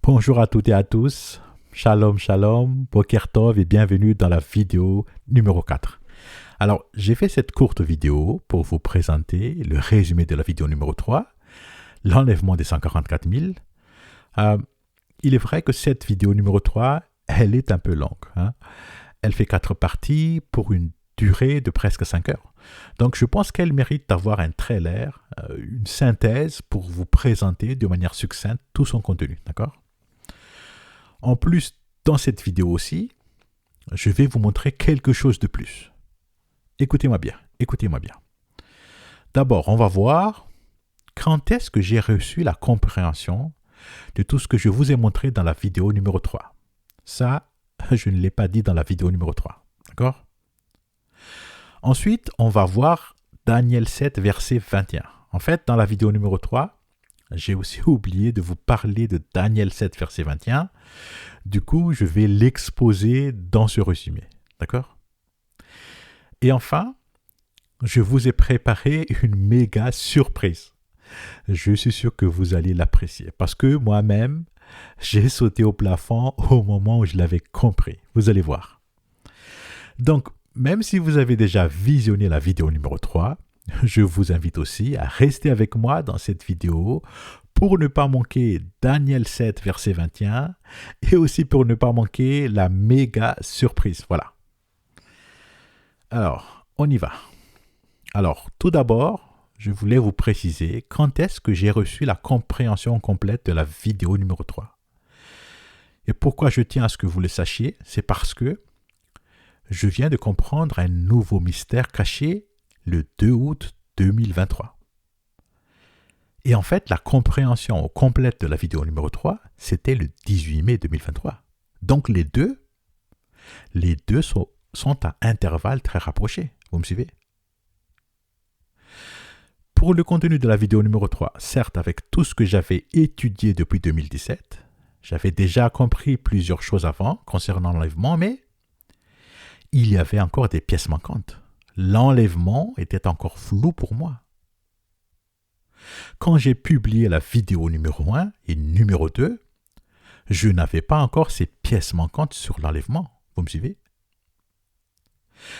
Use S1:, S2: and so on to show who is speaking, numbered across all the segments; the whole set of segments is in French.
S1: Bonjour à toutes et à tous, shalom shalom, boker tov et bienvenue dans la vidéo numéro 4. Alors, j'ai fait cette courte vidéo pour vous présenter le résumé de la vidéo numéro 3, l'enlèvement des 144 000. Il est vrai que cette vidéo numéro 3, elle est un peu longue. Elle fait 4 parties pour une durée de presque 5 heures. Donc, je pense qu'elle mérite d'avoir un trailer, une synthèse pour vous présenter de manière succincte tout son contenu, d'accord ? En plus, dans cette vidéo aussi, je vais vous montrer quelque chose de plus. Écoutez-moi bien, écoutez-moi bien. D'abord, on va voir quand est-ce que j'ai reçu la compréhension de tout ce que je vous ai montré dans la vidéo numéro 3. Ça, je ne l'ai pas dit dans la vidéo numéro 3. D'accord ? Ensuite, on va voir Daniel 7, verset 21. En fait, dans la vidéo numéro 3, j'ai aussi oublié de vous parler de Daniel 7, verset 21. Du coup, je vais l'exposer dans ce résumé. D'accord ? Et enfin, je vous ai préparé une méga surprise. Je suis sûr que vous allez l'apprécier parce que moi-même, j'ai sauté au plafond au moment où je l'avais compris. Vous allez voir. Donc, même si vous avez déjà visionné la vidéo numéro 3, je vous invite aussi à rester avec moi dans cette vidéo pour ne pas manquer Daniel 7, verset 21 et aussi pour ne pas manquer la méga surprise. Voilà. Alors, on y va. Alors, tout d'abord, je voulais vous préciser quand est-ce que j'ai reçu la compréhension complète de la vidéo numéro 3. Et pourquoi je tiens à ce que vous le sachiez, c'est parce que je viens de comprendre un nouveau mystère caché le 2 août 2023. Et en fait, la compréhension complète de la vidéo numéro 3, c'était le 18 mai 2023. Donc les deux sont à intervalles très rapprochés. Vous me suivez ? Pour le contenu de la vidéo numéro 3, certes, avec tout ce que j'avais étudié depuis 2017, j'avais déjà compris plusieurs choses avant concernant l'enlèvement, mais il y avait encore des pièces manquantes. L'enlèvement était encore flou pour moi. Quand j'ai publié la vidéo numéro 1 et numéro 2, je n'avais pas encore ces pièces manquantes sur l'enlèvement. Vous me suivez ?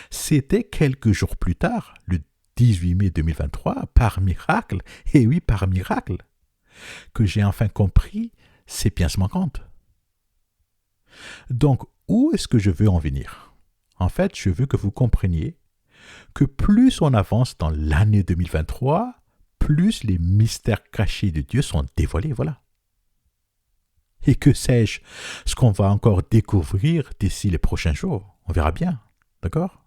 S1: C'était quelques jours plus tard, le 18 mai 2023, par miracle, et oui, par miracle, que j'ai enfin compris ces pièces manquantes. Donc, où est-ce que je veux en venir ? En fait, je veux que vous compreniez que plus on avance dans l'année 2023, plus les mystères cachés de Dieu sont dévoilés, voilà. Et que sais-je, ce qu'on va encore découvrir d'ici les prochains jours, on verra bien, d'accord ?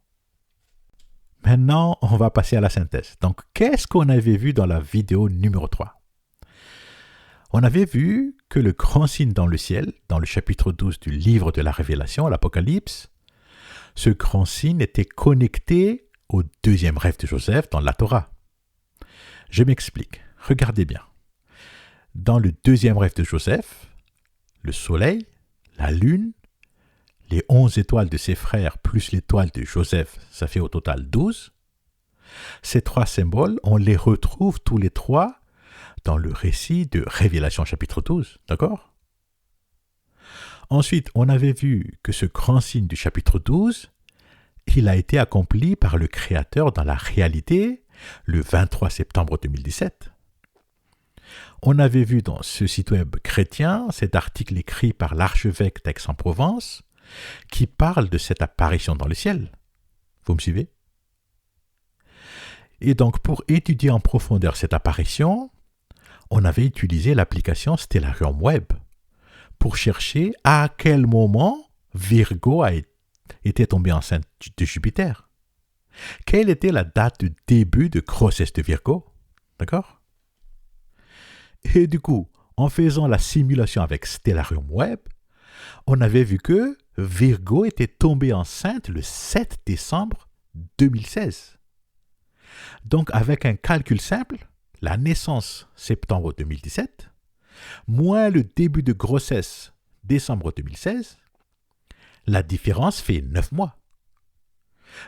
S1: Maintenant, on va passer à la synthèse. Donc, qu'est-ce qu'on avait vu dans la vidéo numéro 3 ? On avait vu que le grand signe dans le ciel, dans le chapitre 12 du livre de la Révélation, l'Apocalypse, ce grand signe était connecté au deuxième rêve de Joseph dans la Torah. Je m'explique. Regardez bien. Dans le deuxième rêve de Joseph, le soleil, la lune, les 11 étoiles de ses frères plus l'étoile de Joseph, ça fait au total 12. Ces trois symboles, on les retrouve tous les trois dans le récit de Révélation chapitre 12. D'accord ? Ensuite, on avait vu que ce grand signe du chapitre 12, il a été accompli par le Créateur dans la réalité le 23 septembre 2017. On avait vu dans ce site web chrétien cet article écrit par l'archevêque d'Aix-en-Provence qui parle de cette apparition dans le ciel. Vous me suivez ? Et donc, pour étudier en profondeur cette apparition, on avait utilisé l'application Stellarium Web pour chercher à quel moment Virgo était tombé enceinte de Jupiter. Quelle était la date de début de grossesse de Virgo ? D'accord ? Et du coup, en faisant la simulation avec Stellarium Web, on avait vu que Virgo était tombée enceinte le 7 décembre 2016. Donc, avec un calcul simple, la naissance septembre 2017, moins le début de grossesse décembre 2016, la différence fait 9 mois.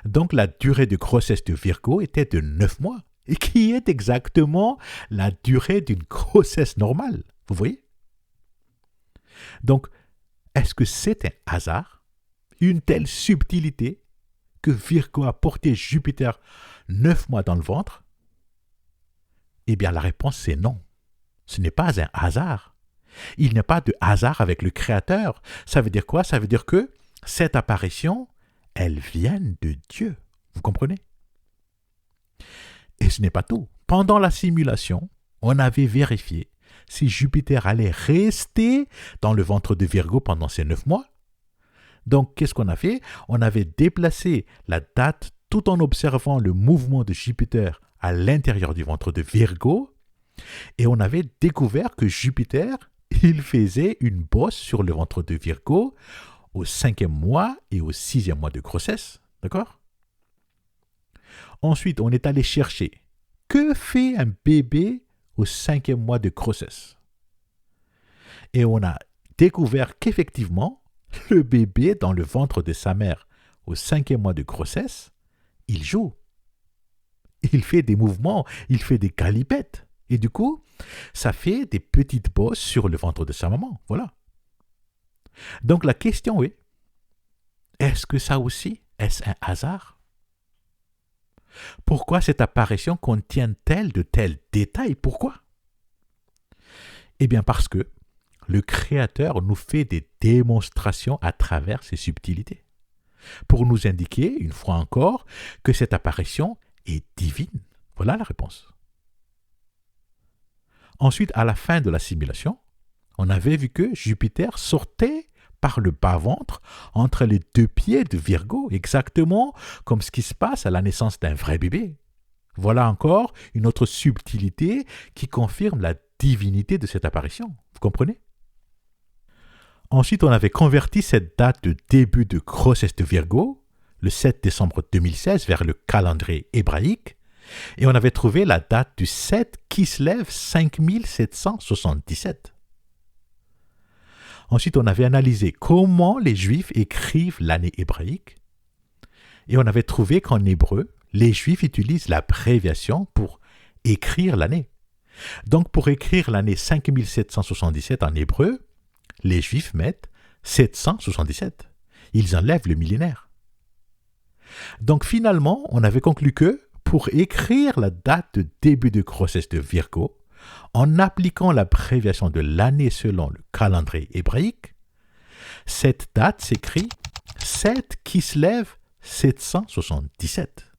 S1: Donc, la durée de grossesse de Virgo était de 9 mois, et qui est exactement la durée d'une grossesse normale. Vous voyez ? Donc, est-ce que c'est un hasard, une telle subtilité que Virgo a porté Jupiter 9 mois dans le ventre? Eh bien, la réponse c'est non. Ce n'est pas un hasard. Il n'y a pas de hasard avec le Créateur. Ça veut dire quoi? Ça veut dire que cette apparition, elle vient de Dieu. Vous comprenez? Et ce n'est pas tout. Pendant la simulation, on avait vérifié si Jupiter allait rester dans le ventre de Virgo pendant ces 9 mois. Donc, qu'est-ce qu'on a fait? On avait déplacé la date tout en observant le mouvement de Jupiter à l'intérieur du ventre de Virgo. Et on avait découvert que Jupiter, il faisait une bosse sur le ventre de Virgo au 5e mois et au 6e mois de grossesse. D'accord? Ensuite, on est allé chercher que fait un bébé au 5e mois de grossesse. Et on a découvert qu'effectivement, le bébé dans le ventre de sa mère au 5e mois de grossesse, il joue. Il fait des mouvements, il fait des galipettes. Et du coup, ça fait des petites bosses sur le ventre de sa maman. Voilà. Donc la question est, est-ce que ça aussi, est-ce un hasard? Pourquoi cette apparition contient-elle de tels détails? Pourquoi? Eh bien parce que le Créateur nous fait des démonstrations à travers ces subtilités, pour nous indiquer, une fois encore, que cette apparition est divine. Voilà la réponse. Ensuite, à la fin de la simulation, on avait vu que Jupiter sortait par le bas-ventre entre les 2 pieds de Virgo, exactement comme ce qui se passe à la naissance d'un vrai bébé. Voilà encore une autre subtilité qui confirme la divinité de cette apparition. Vous comprenez? Ensuite, on avait converti cette date de début de grossesse de Virgo, le 7 décembre 2016, vers le calendrier hébraïque, et on avait trouvé la date du 7 Kislev 5777. Ensuite, on avait analysé comment les Juifs écrivent l'année hébraïque, et on avait trouvé qu'en hébreu, les Juifs utilisent l'abréviation pour écrire l'année. Donc, pour écrire l'année 5777 en hébreu, les Juifs mettent 777. Ils enlèvent le millénaire. Donc, finalement, on avait conclu que pour écrire la date de début de grossesse de Virgo, en appliquant l'abréviation de l'année selon le calendrier hébraïque, cette date s'écrit 7 Kislev 777.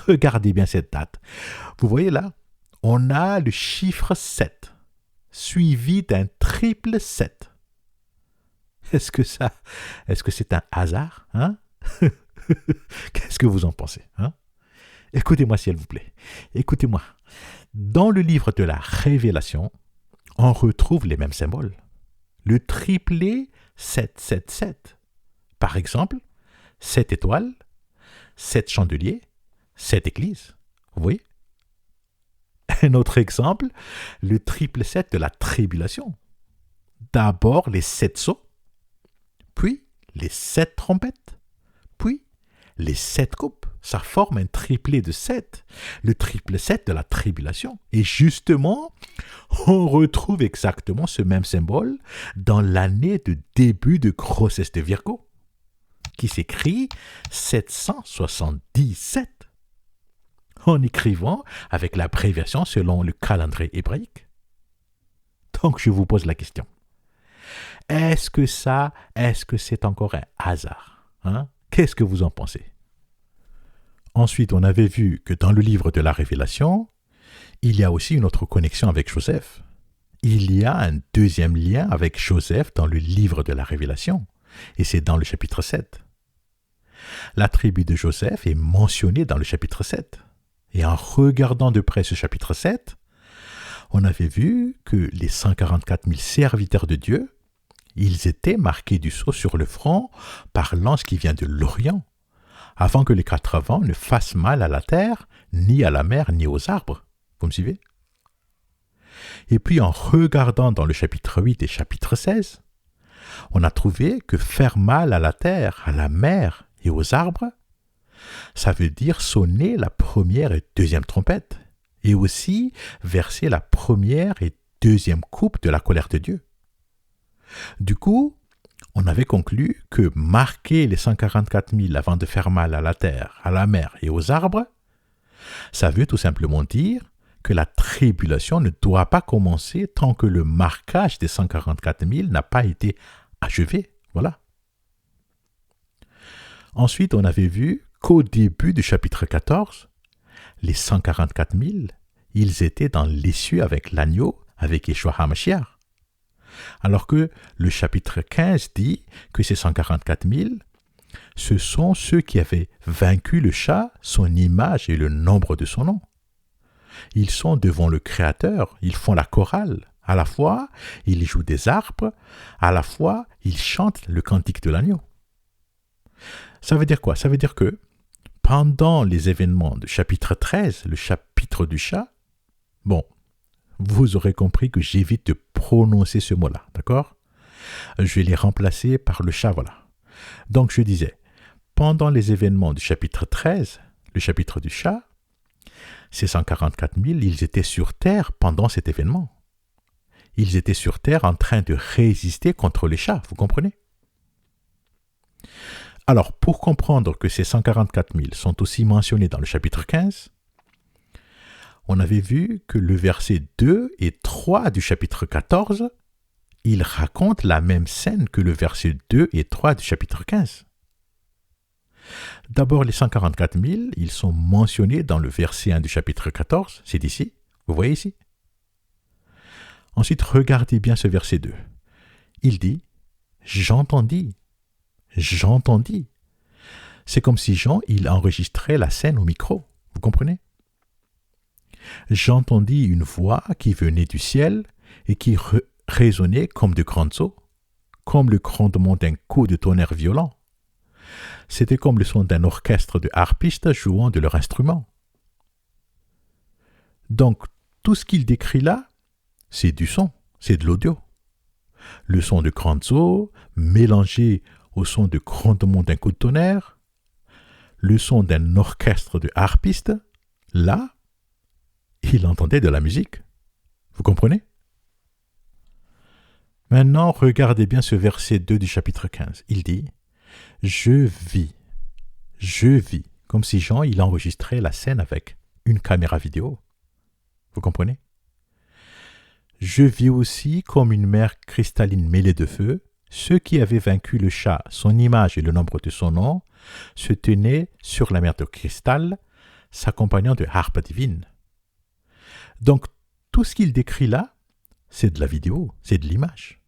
S1: Regardez bien cette date. Vous voyez là, on a le chiffre 7, suivi d'un triple 7. Est-ce que c'est un hasard, hein? Qu'est-ce que vous en pensez, hein? Écoutez-moi s'il vous plaît. Écoutez-moi. Dans le livre de la Révélation, on retrouve les mêmes symboles. Le triplet 777. Par exemple, 7 étoiles, 7 chandeliers, 7 églises. Vous voyez? Un autre exemple, le triple 7 de la tribulation. D'abord les 7 sceaux, puis les 7 trompettes, puis les 7 coupes. Ça forme un triplet de 7, le triple 7 de la tribulation. Et justement, on retrouve exactement ce même symbole dans l'année de début de grossesse de Virgo, qui s'écrit 777, en écrivant avec l'abréviation selon le calendrier hébraïque. Donc je vous pose la question. Est-ce que c'est encore un hasard, hein? Qu'est-ce que vous en pensez? Ensuite, on avait vu que dans le livre de la Révélation, il y a aussi une autre connexion avec Joseph. Il y a un deuxième lien avec Joseph dans le livre de la Révélation, et c'est dans le chapitre 7. La tribu de Joseph est mentionnée dans le chapitre 7. Et en regardant de près ce chapitre 7, on avait vu que les 144 000 serviteurs de Dieu, ils étaient marqués du sceau sur le front par l'ange qui vient de l'Orient, avant que les 4 vents ne fassent mal à la terre, ni à la mer, ni aux arbres. Vous me suivez? Et puis en regardant dans le chapitre 8 et chapitre 16, on a trouvé que faire mal à la terre, à la mer et aux arbres, ça veut dire sonner la première et deuxième trompette, et aussi verser la première et deuxième coupe de la colère de Dieu. Du coup, on avait conclu que marquer les 144 000 avant de faire mal à la terre, à la mer et aux arbres, ça veut tout simplement dire que la tribulation ne doit pas commencer tant que le marquage des 144 000 n'a pas été achevé. Voilà. Ensuite, on avait vu qu'au début du chapitre 14, les 144 000, ils étaient dans l'essieu avec l'agneau, avec Yeshua HaMashiach. Alors que le chapitre 15 dit que ces 144 000, ce sont ceux qui avaient vaincu le chat, son image et le nombre de son nom. Ils sont devant le Créateur, ils font la chorale. À la fois, ils jouent des harpes, à la fois, ils chantent le cantique de l'agneau. Ça veut dire quoi? Ça veut dire que pendant les événements du chapitre 13, le chapitre du chat, bon, vous aurez compris que j'évite de prononcer ce mot-là, d'accord? Je vais les remplacer par le chat, voilà. Donc je disais, pendant les événements du chapitre 13, le chapitre du chat, ces 144 000, ils étaient sur terre pendant cet événement. Ils étaient sur terre en train de résister contre les chats, vous comprenez? Alors, pour comprendre que ces 144 000 sont aussi mentionnés dans le chapitre 15, on avait vu que le verset 2 et 3 du chapitre 14, il raconte la même scène que le verset 2 et 3 du chapitre 15. D'abord, les 144 000, ils sont mentionnés dans le verset 1 du chapitre 14, c'est ici, vous voyez ici. Ensuite, regardez bien ce verset 2. Il dit « J'entendis ». J'entendis. C'est comme si Jean, il enregistrait la scène au micro, vous comprenez? J'entendis une voix qui venait du ciel et qui résonnait comme de grandes eaux, comme le grondement d'un coup de tonnerre violent. C'était comme le son d'un orchestre de harpistes jouant de leur instrument. Donc, tout ce qu'il décrit là, c'est du son, c'est de l'audio. Le son de grandes eaux mélangé au son de grondement d'un coup de tonnerre, le son d'un orchestre de harpistes, là, il entendait de la musique. Vous comprenez? Maintenant, regardez bien ce verset 2 du chapitre 15. Il dit « Je vis », comme si Jean, il enregistrait la scène avec une caméra vidéo. Vous comprenez? Je vis aussi comme une mer cristalline mêlée de feu. Ceux qui avaient vaincu le chat, son image et le nombre de son nom, se tenaient sur la mer de cristal, s'accompagnant de harpes divines. Donc, tout ce qu'il décrit là, c'est de la vidéo, c'est de l'image.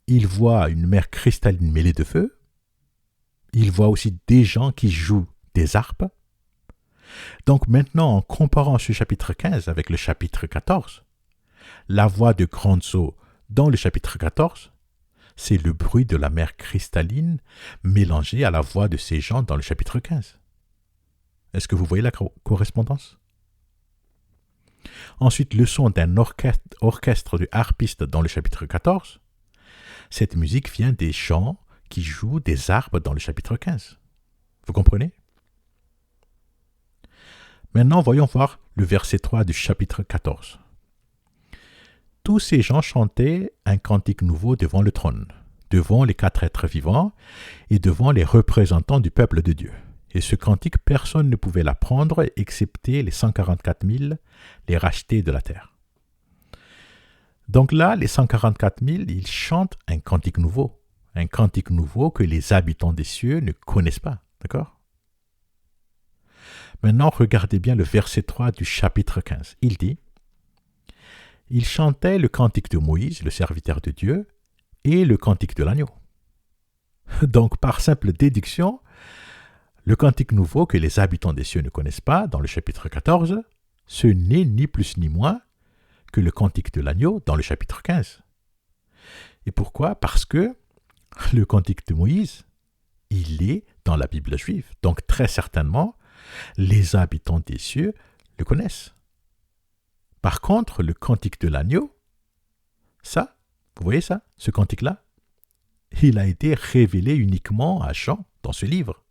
S1: Il voit une mer cristalline mêlée de feu. Il voit aussi des gens qui jouent des harpes. Donc maintenant, en comparant ce chapitre 15 avec le chapitre 14, la voix de grandes eaux dans le chapitre 14, c'est le bruit de la mer cristalline mélangé à la voix de ces gens dans le chapitre 15. Est-ce que vous voyez la correspondance? Ensuite, le son d'un orchestre de harpistes dans le chapitre 14. Cette musique vient des gens qui jouent des harpes dans le chapitre 15. Vous comprenez? Maintenant, voyons voir le verset 3 du chapitre 14. Tous ces gens chantaient un cantique nouveau devant le trône, devant les 4 êtres vivants et devant les représentants du peuple de Dieu. Et ce cantique, personne ne pouvait l'apprendre excepté les 144 000, les rachetés de la terre. Donc là, les 144 000, ils chantent un cantique nouveau que les habitants des cieux ne connaissent pas, d'accord? Maintenant, regardez bien le verset 3 du chapitre 15. Il dit « Ils chantaient le cantique de Moïse, le serviteur de Dieu, et le cantique de l'agneau. » Donc, par simple déduction, le cantique nouveau que les habitants des cieux ne connaissent pas, dans le chapitre 14, ce n'est ni plus ni moins que le cantique de l'agneau dans le chapitre 15. Et pourquoi? Parce que le cantique de Moïse, il est dans la Bible juive. Donc très certainement, les habitants des cieux le connaissent. Par contre, le cantique de l'agneau, ça, vous voyez ça, ce cantique-là, il a été révélé uniquement à Jean dans ce livre.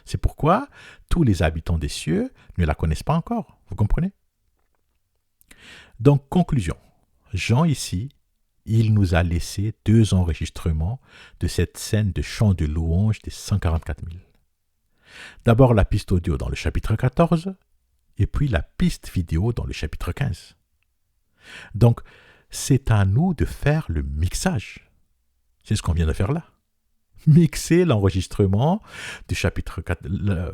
S1: C'est pourquoi tous les habitants des cieux ne la connaissent pas encore, vous comprenez? Donc, conclusion. Jean ici, il nous a laissé 2 enregistrements de cette scène de chant de louange des 144 000. D'abord la piste audio dans le chapitre 14, et puis la piste vidéo dans le chapitre 15. Donc, c'est à nous de faire le mixage. C'est ce qu'on vient de faire là. Mixer l'enregistrement du chapitre 4,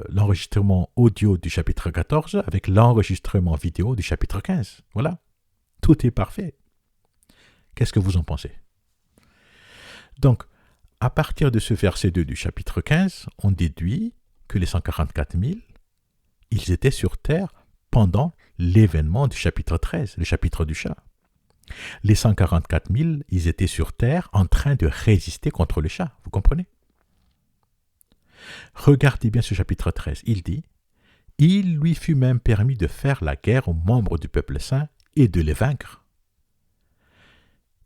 S1: l'enregistrement audio du chapitre 14 avec l'enregistrement vidéo du chapitre 15. Voilà. Tout est parfait. Qu'est-ce que vous en pensez? Donc, à partir de ce verset 2 du chapitre 15, on déduit que les 144 000, ils étaient sur terre pendant l'événement du chapitre 13, le chapitre du chat. Les 144 000, ils étaient sur terre en train de résister contre le chat, vous comprenez? Regardez bien ce chapitre 13, il dit « Il lui fut même permis de faire la guerre aux membres du peuple saint et de les vaincre. »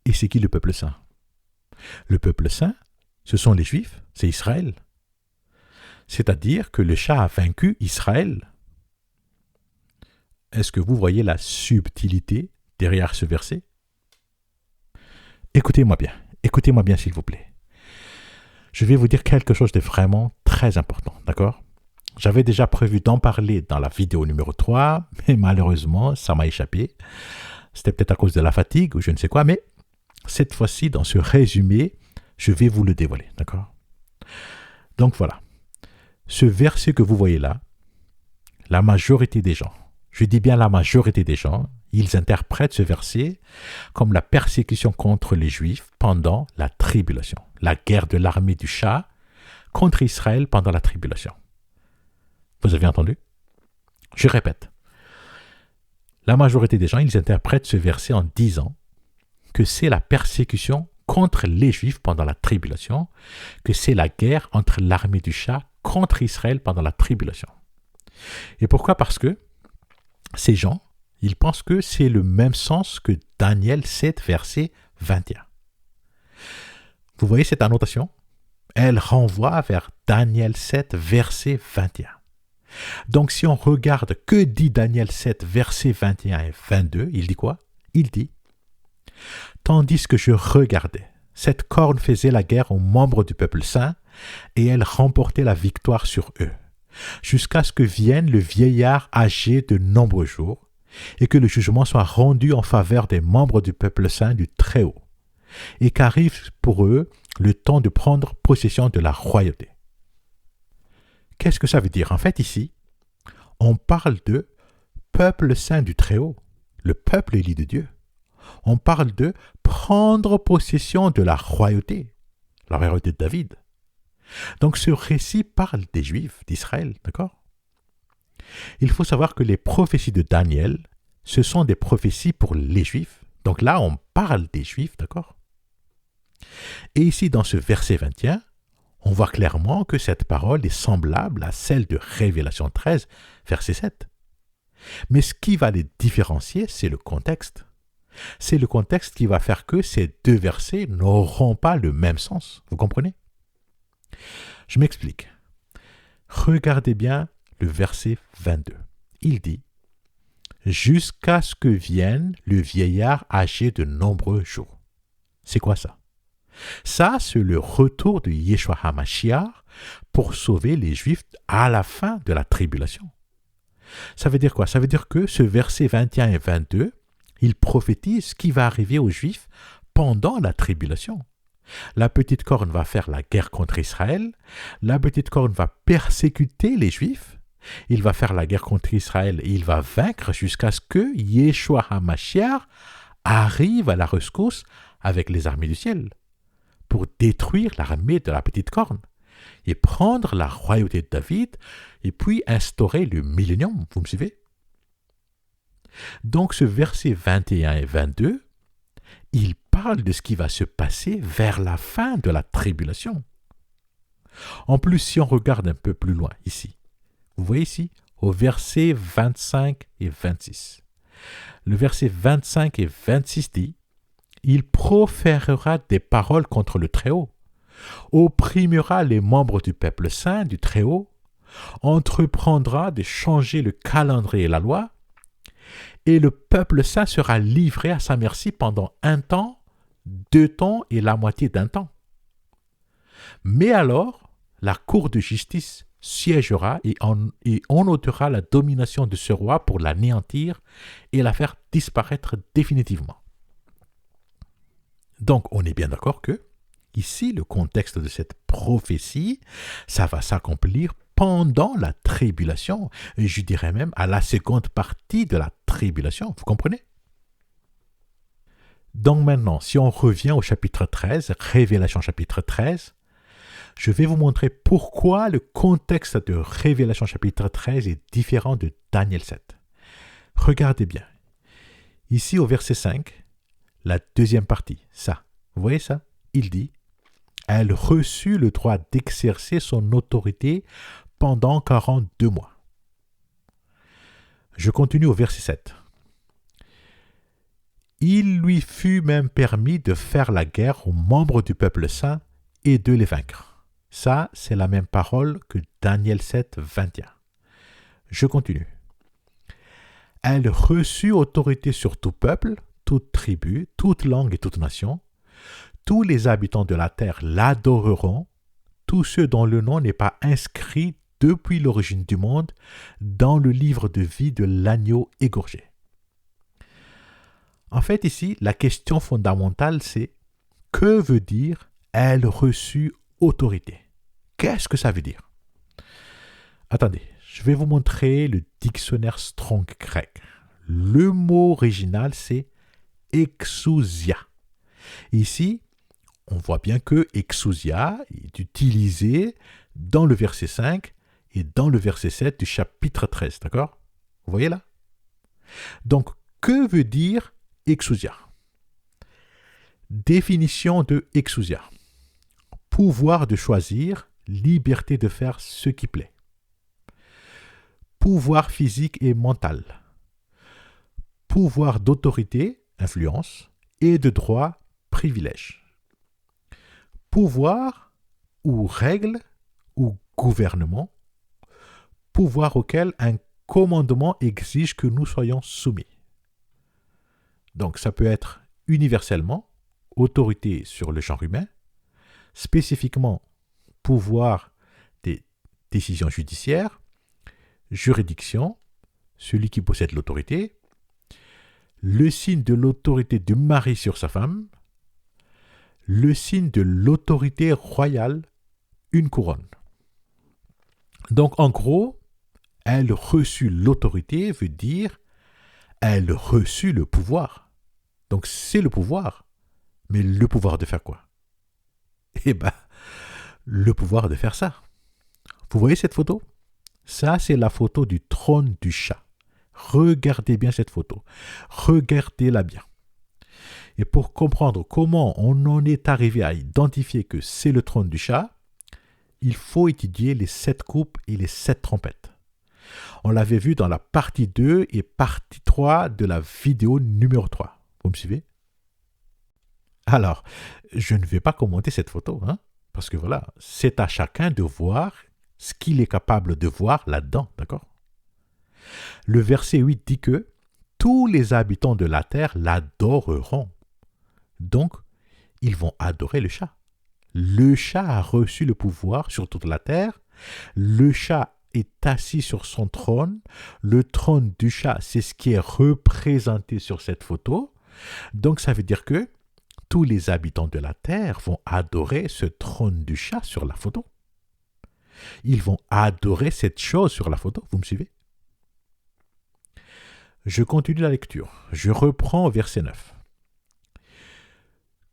S1: Et c'est qui le peuple saint? Le peuple saint, ce sont les Juifs, c'est Israël. C'est-à-dire que le chat a vaincu Israël. Est-ce que vous voyez la subtilité derrière ce verset? Écoutez-moi bien s'il vous plaît. Je vais vous dire quelque chose de vraiment très important, d'accord? J'avais déjà prévu d'en parler dans la vidéo numéro 3, mais malheureusement, ça m'a échappé. C'était peut-être à cause de la fatigue ou je ne sais quoi, mais cette fois-ci, dans ce résumé, je vais vous le dévoiler, d'accord? Donc voilà, ce verset que vous voyez là, la majorité des gens, je dis bien la majorité des gens, ils interprètent ce verset comme la persécution contre les Juifs pendant la tribulation, la guerre de l'armée du chat contre Israël pendant la tribulation. Vous avez entendu? Je répète. La majorité des gens, ils interprètent ce verset en disant que c'est la persécution contre les Juifs pendant la tribulation, que c'est la guerre entre l'armée du chat contre Israël pendant la tribulation. Et pourquoi? Parce que ces gens, ils pensent que c'est le même sens que Daniel 7, verset 21. Vous voyez cette annotation? Elle renvoie vers Daniel 7, verset 21. Donc si on regarde que dit Daniel 7, verset 21 et 22, il dit quoi? Il dit « Tandis que je regardais, cette corne faisait la guerre aux membres du peuple saint, et elle remportait la victoire sur eux, jusqu'à ce que vienne le vieillard âgé de nombreux jours, et que le jugement soit rendu en faveur des membres du peuple saint du Très-Haut, et qu'arrive pour eux le temps de prendre possession de la royauté. » Qu'est-ce que ça veut dire? En fait, ici, on parle de peuple saint du Très-Haut, le peuple élu de Dieu. On parle de prendre possession de la royauté de David. Donc ce récit parle des Juifs d'Israël, d'accord? Il faut savoir que les prophéties de Daniel, ce sont des prophéties pour les Juifs. Donc là, on parle des Juifs, d'accord? Et ici, dans ce verset 21, on voit clairement que cette parole est semblable à celle de Révélation 13, verset 7. Mais ce qui va les différencier, c'est le contexte. C'est le contexte qui va faire que ces deux versets n'auront pas le même sens. Vous comprenez? Je m'explique. Regardez bien le verset 22. Il dit « Jusqu'à ce que vienne le vieillard âgé de nombreux jours. » C'est quoi ça? Ça, c'est le retour de Yeshua HaMashiach pour sauver les Juifs à la fin de la tribulation. Ça veut dire quoi? Ça veut dire que ce verset 21 et 22, il prophétise ce qui va arriver aux Juifs pendant la tribulation. La petite corne va faire la guerre contre Israël, la petite corne va persécuter les Juifs, il va faire la guerre contre Israël et il va vaincre jusqu'à ce que Yeshua HaMashiach arrive à la rescousse avec les armées du ciel pour détruire l'armée de la petite corne et prendre la royauté de David et puis instaurer le millénium. Vous me suivez? Donc ce verset 21 et 22, il parle de ce qui va se passer vers la fin de la tribulation. En plus, si on regarde un peu plus loin ici, vous voyez ici, au verset 25 et 26. Le verset 25 et 26 dit « Il proférera des paroles contre le Très-Haut, opprimera les membres du peuple saint du Très-Haut, entreprendra de changer le calendrier et la loi, et le peuple saint sera livré à sa merci pendant un temps 2 temps et la moitié d'un temps. Mais alors, la cour de justice siégera et on ôtera la domination de ce roi pour l'anéantir et la faire disparaître définitivement. Donc, on est bien d'accord que, ici, le contexte de cette prophétie, ça va s'accomplir pendant la tribulation, et je dirais même à la seconde partie de la tribulation, vous comprenez? Donc maintenant, si on revient au chapitre 13, Révélation chapitre 13, je vais vous montrer pourquoi le contexte de Révélation chapitre 13 est différent de Daniel 7. Regardez bien. Ici au verset 5, la deuxième partie, ça, vous voyez ça? Il dit, « Elle reçut le droit d'exercer son autorité pendant 42 mois. » Je continue au verset 7. « Il lui fut même permis de faire la guerre aux membres du peuple saint et de les vaincre. » Ça, c'est la même parole que Daniel 7, 21. Je continue. « Elle reçut autorité sur tout peuple, toute tribu, toute langue et toute nation. Tous les habitants de la terre l'adoreront, tous ceux dont le nom n'est pas inscrit depuis l'origine du monde dans le livre de vie de l'agneau égorgé. » En fait, ici, la question fondamentale, c'est que veut dire « elle reçut autorité ». Qu'est-ce que ça veut dire? Attendez, je vais vous montrer le dictionnaire Strong grec. Le mot original, c'est exousia. Ici, on voit bien que exousia est utilisé dans le verset 5 et dans le verset 7 du chapitre 13, d'accord? Vous voyez là? Donc, que veut dire exousia? Définition de exousia. Pouvoir de choisir, liberté de faire ce qui plaît. Pouvoir physique et mental. Pouvoir d'autorité, influence, et de droit, privilège. Pouvoir ou règle ou gouvernement. Pouvoir auquel un commandement exige que nous soyons soumis. Donc ça peut être universellement autorité sur le genre humain, spécifiquement pouvoir des décisions judiciaires, juridiction, celui qui possède l'autorité, le signe de l'autorité du mari sur sa femme, le signe de l'autorité royale, une couronne. Donc en gros, elle reçut l'autorité veut dire elle reçut le pouvoir. Donc c'est le pouvoir. Mais le pouvoir de faire quoi? Eh bien, le pouvoir de faire ça. Vous voyez cette photo? Ça, c'est la photo du trône du chat. Regardez bien cette photo. Regardez-la bien. Et pour comprendre comment on en est arrivé à identifier que c'est le trône du chat, il faut étudier les 7 coupes et les 7 trompettes. On l'avait vu dans la partie 2 et partie 3 de la vidéo numéro 3. Vous me suivez? Alors, je ne vais pas commenter cette photo, parce que voilà, c'est à chacun de voir ce qu'il est capable de voir là-dedans, d'accord? Le verset 8 dit que tous les habitants de la terre l'adoreront. Donc, ils vont adorer le chat. Le chat a reçu le pouvoir sur toute la terre. Le chat est assis sur son trône. Le trône du chat, c'est ce qui est représenté sur cette photo. Donc, ça veut dire que tous les habitants de la terre vont adorer ce trône du chat sur la photo. Ils vont adorer cette chose sur la photo. Vous me suivez? Je continue la lecture. Je reprends au verset 9.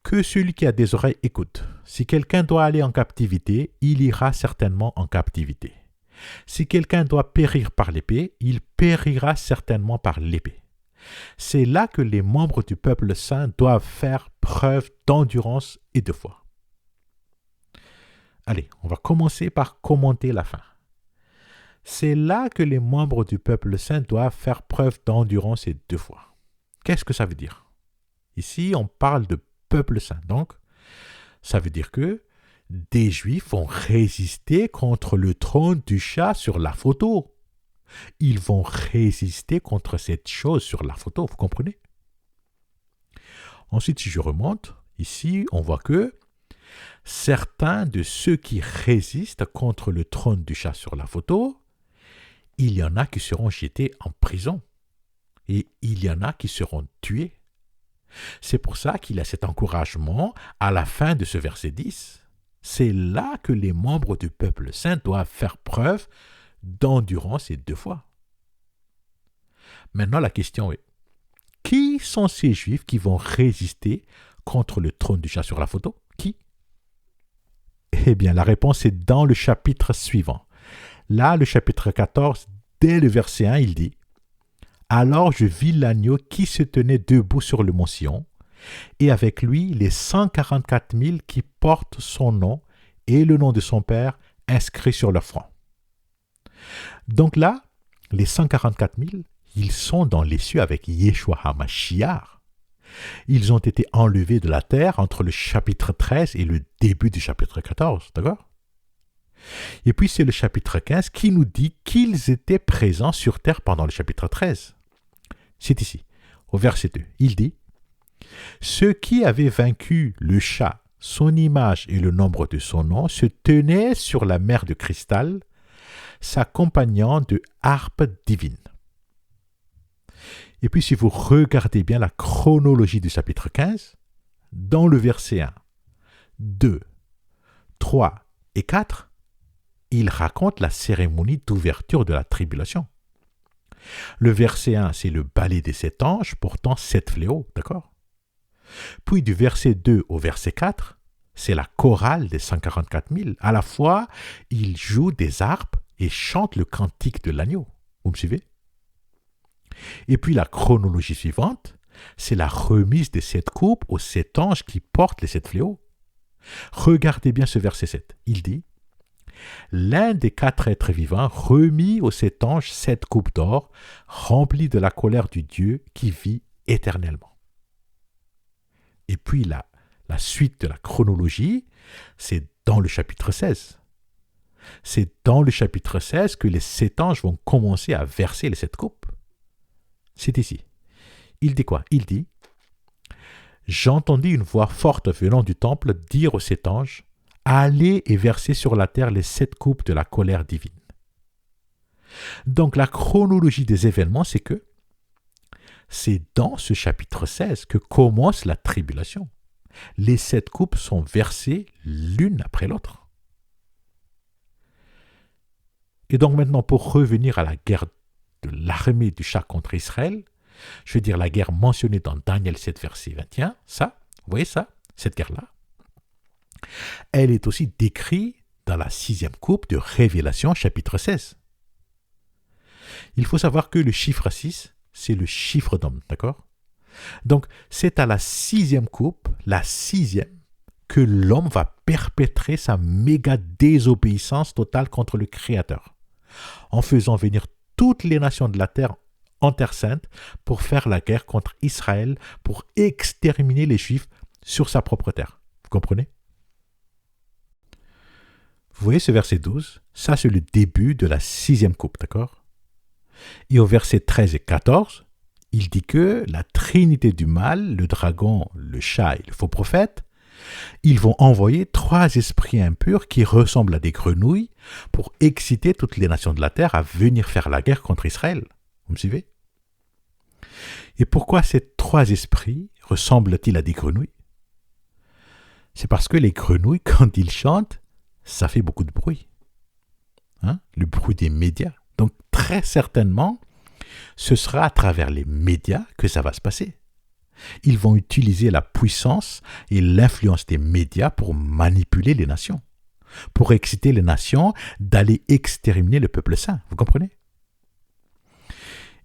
S1: Que celui qui a des oreilles écoute. Si quelqu'un doit aller en captivité, il ira certainement en captivité. Si quelqu'un doit périr par l'épée, il périra certainement par l'épée. C'est là que les membres du peuple saint doivent faire preuve d'endurance et de foi. Allez, on va commencer par commenter la fin. C'est là que les membres du peuple saint doivent faire preuve d'endurance et de foi. Qu'est-ce que ça veut dire? Ici, on parle de peuple saint. Donc, ça veut dire que des Juifs vont résister contre le trône du chat sur la photo. Ils vont résister contre cette chose sur la photo, vous comprenez? Ensuite, si je remonte, ici, on voit que certains de ceux qui résistent contre le trône du chat sur la photo, il y en a qui seront jetés en prison et il y en a qui seront tués. C'est pour ça qu'il y a cet encouragement à la fin de ce verset 10. C'est là que les membres du peuple saint doivent faire preuve d'endurance et de foi. Maintenant, la question est, qui sont ces Juifs qui vont résister contre le trône du chat sur la photo? Qui? Eh bien, la réponse est dans le chapitre suivant. Là, le chapitre 14, dès le verset 1, il dit « Alors je vis l'agneau qui se tenait debout sur le mont Sion, et avec lui les 144 000 qui portent son nom et le nom de son père inscrit sur leur front. » Donc là, les 144 000, ils sont dans les cieux avec Yeshua HaMashiach. Ils ont été enlevés de la terre entre le chapitre 13 et le début du chapitre 14, d'accord? Et puis c'est le chapitre 15 qui nous dit qu'ils étaient présents sur terre pendant le chapitre 13. C'est ici, au verset 2. Il dit « Ceux qui avaient vaincu le chat, son image et le nombre de son nom se tenaient sur la mer de cristal, s'accompagnant de harpes divines. » Et puis si vous regardez bien la chronologie du chapitre 15, dans le verset 1, 2, 3 et 4, il raconte la cérémonie d'ouverture de la tribulation. Le verset 1, c'est le balai des 7 anges portant 7 fléaux, d'accord? Puis du verset 2 au verset 4, c'est la chorale des 144 000. À la fois, ils jouent des harpes et chantent le cantique de l'agneau. Vous me suivez? Et puis la chronologie suivante, c'est la remise des 7 coupes aux 7 anges qui portent les 7 fléaux. Regardez bien ce verset 7. Il dit « L'un des 4 êtres vivants remit aux 7 anges 7 coupes d'or, remplies de la colère du Dieu qui vit éternellement. » Et puis la suite de la chronologie, c'est dans le chapitre 16. C'est dans le chapitre 16 que les 7 anges vont commencer à verser les 7 coupes. C'est ici. Il dit quoi? Il dit « J'entendis une voix forte venant du temple dire aux 7 anges, « Allez et versez sur la terre les 7 coupes de la colère divine. » Donc la chronologie des événements, c'est que c'est dans ce chapitre 16 que commence la tribulation. Les 7 coupes sont versées l'une après l'autre. Et donc maintenant, pour revenir à la guerre de l'armée du chat contre Israël, je veux dire la guerre mentionnée dans Daniel 7, verset 21, ça, vous voyez ça, cette guerre-là, elle est aussi décrite dans la 6e coupe de Révélation, chapitre 16. Il faut savoir que le chiffre 6, c'est le chiffre d'homme, d'accord? Donc, c'est à la 6e coupe, la 6e, que l'homme va perpétrer sa méga désobéissance totale contre le Créateur, en faisant venir toutes les nations de la terre en terre sainte pour faire la guerre contre Israël, pour exterminer les Juifs sur sa propre terre. Vous comprenez? Vous voyez ce verset 12? Ça, c'est le début de la 6e coupe, d'accord? Et au verset 13 et 14, il dit que la trinité du mal, le dragon, le chat et le faux prophète, ils vont envoyer 3 esprits impurs qui ressemblent à des grenouilles pour exciter toutes les nations de la terre à venir faire la guerre contre Israël. Vous me suivez? Et pourquoi ces 3 esprits ressemblent-ils à des grenouilles? C'est parce que les grenouilles, quand ils chantent, ça fait beaucoup de bruit. Le bruit des médias. Donc très certainement, ce sera à travers les médias que ça va se passer. Ils vont utiliser la puissance et l'influence des médias pour manipuler les nations, pour exciter les nations d'aller exterminer le peuple saint. Vous comprenez?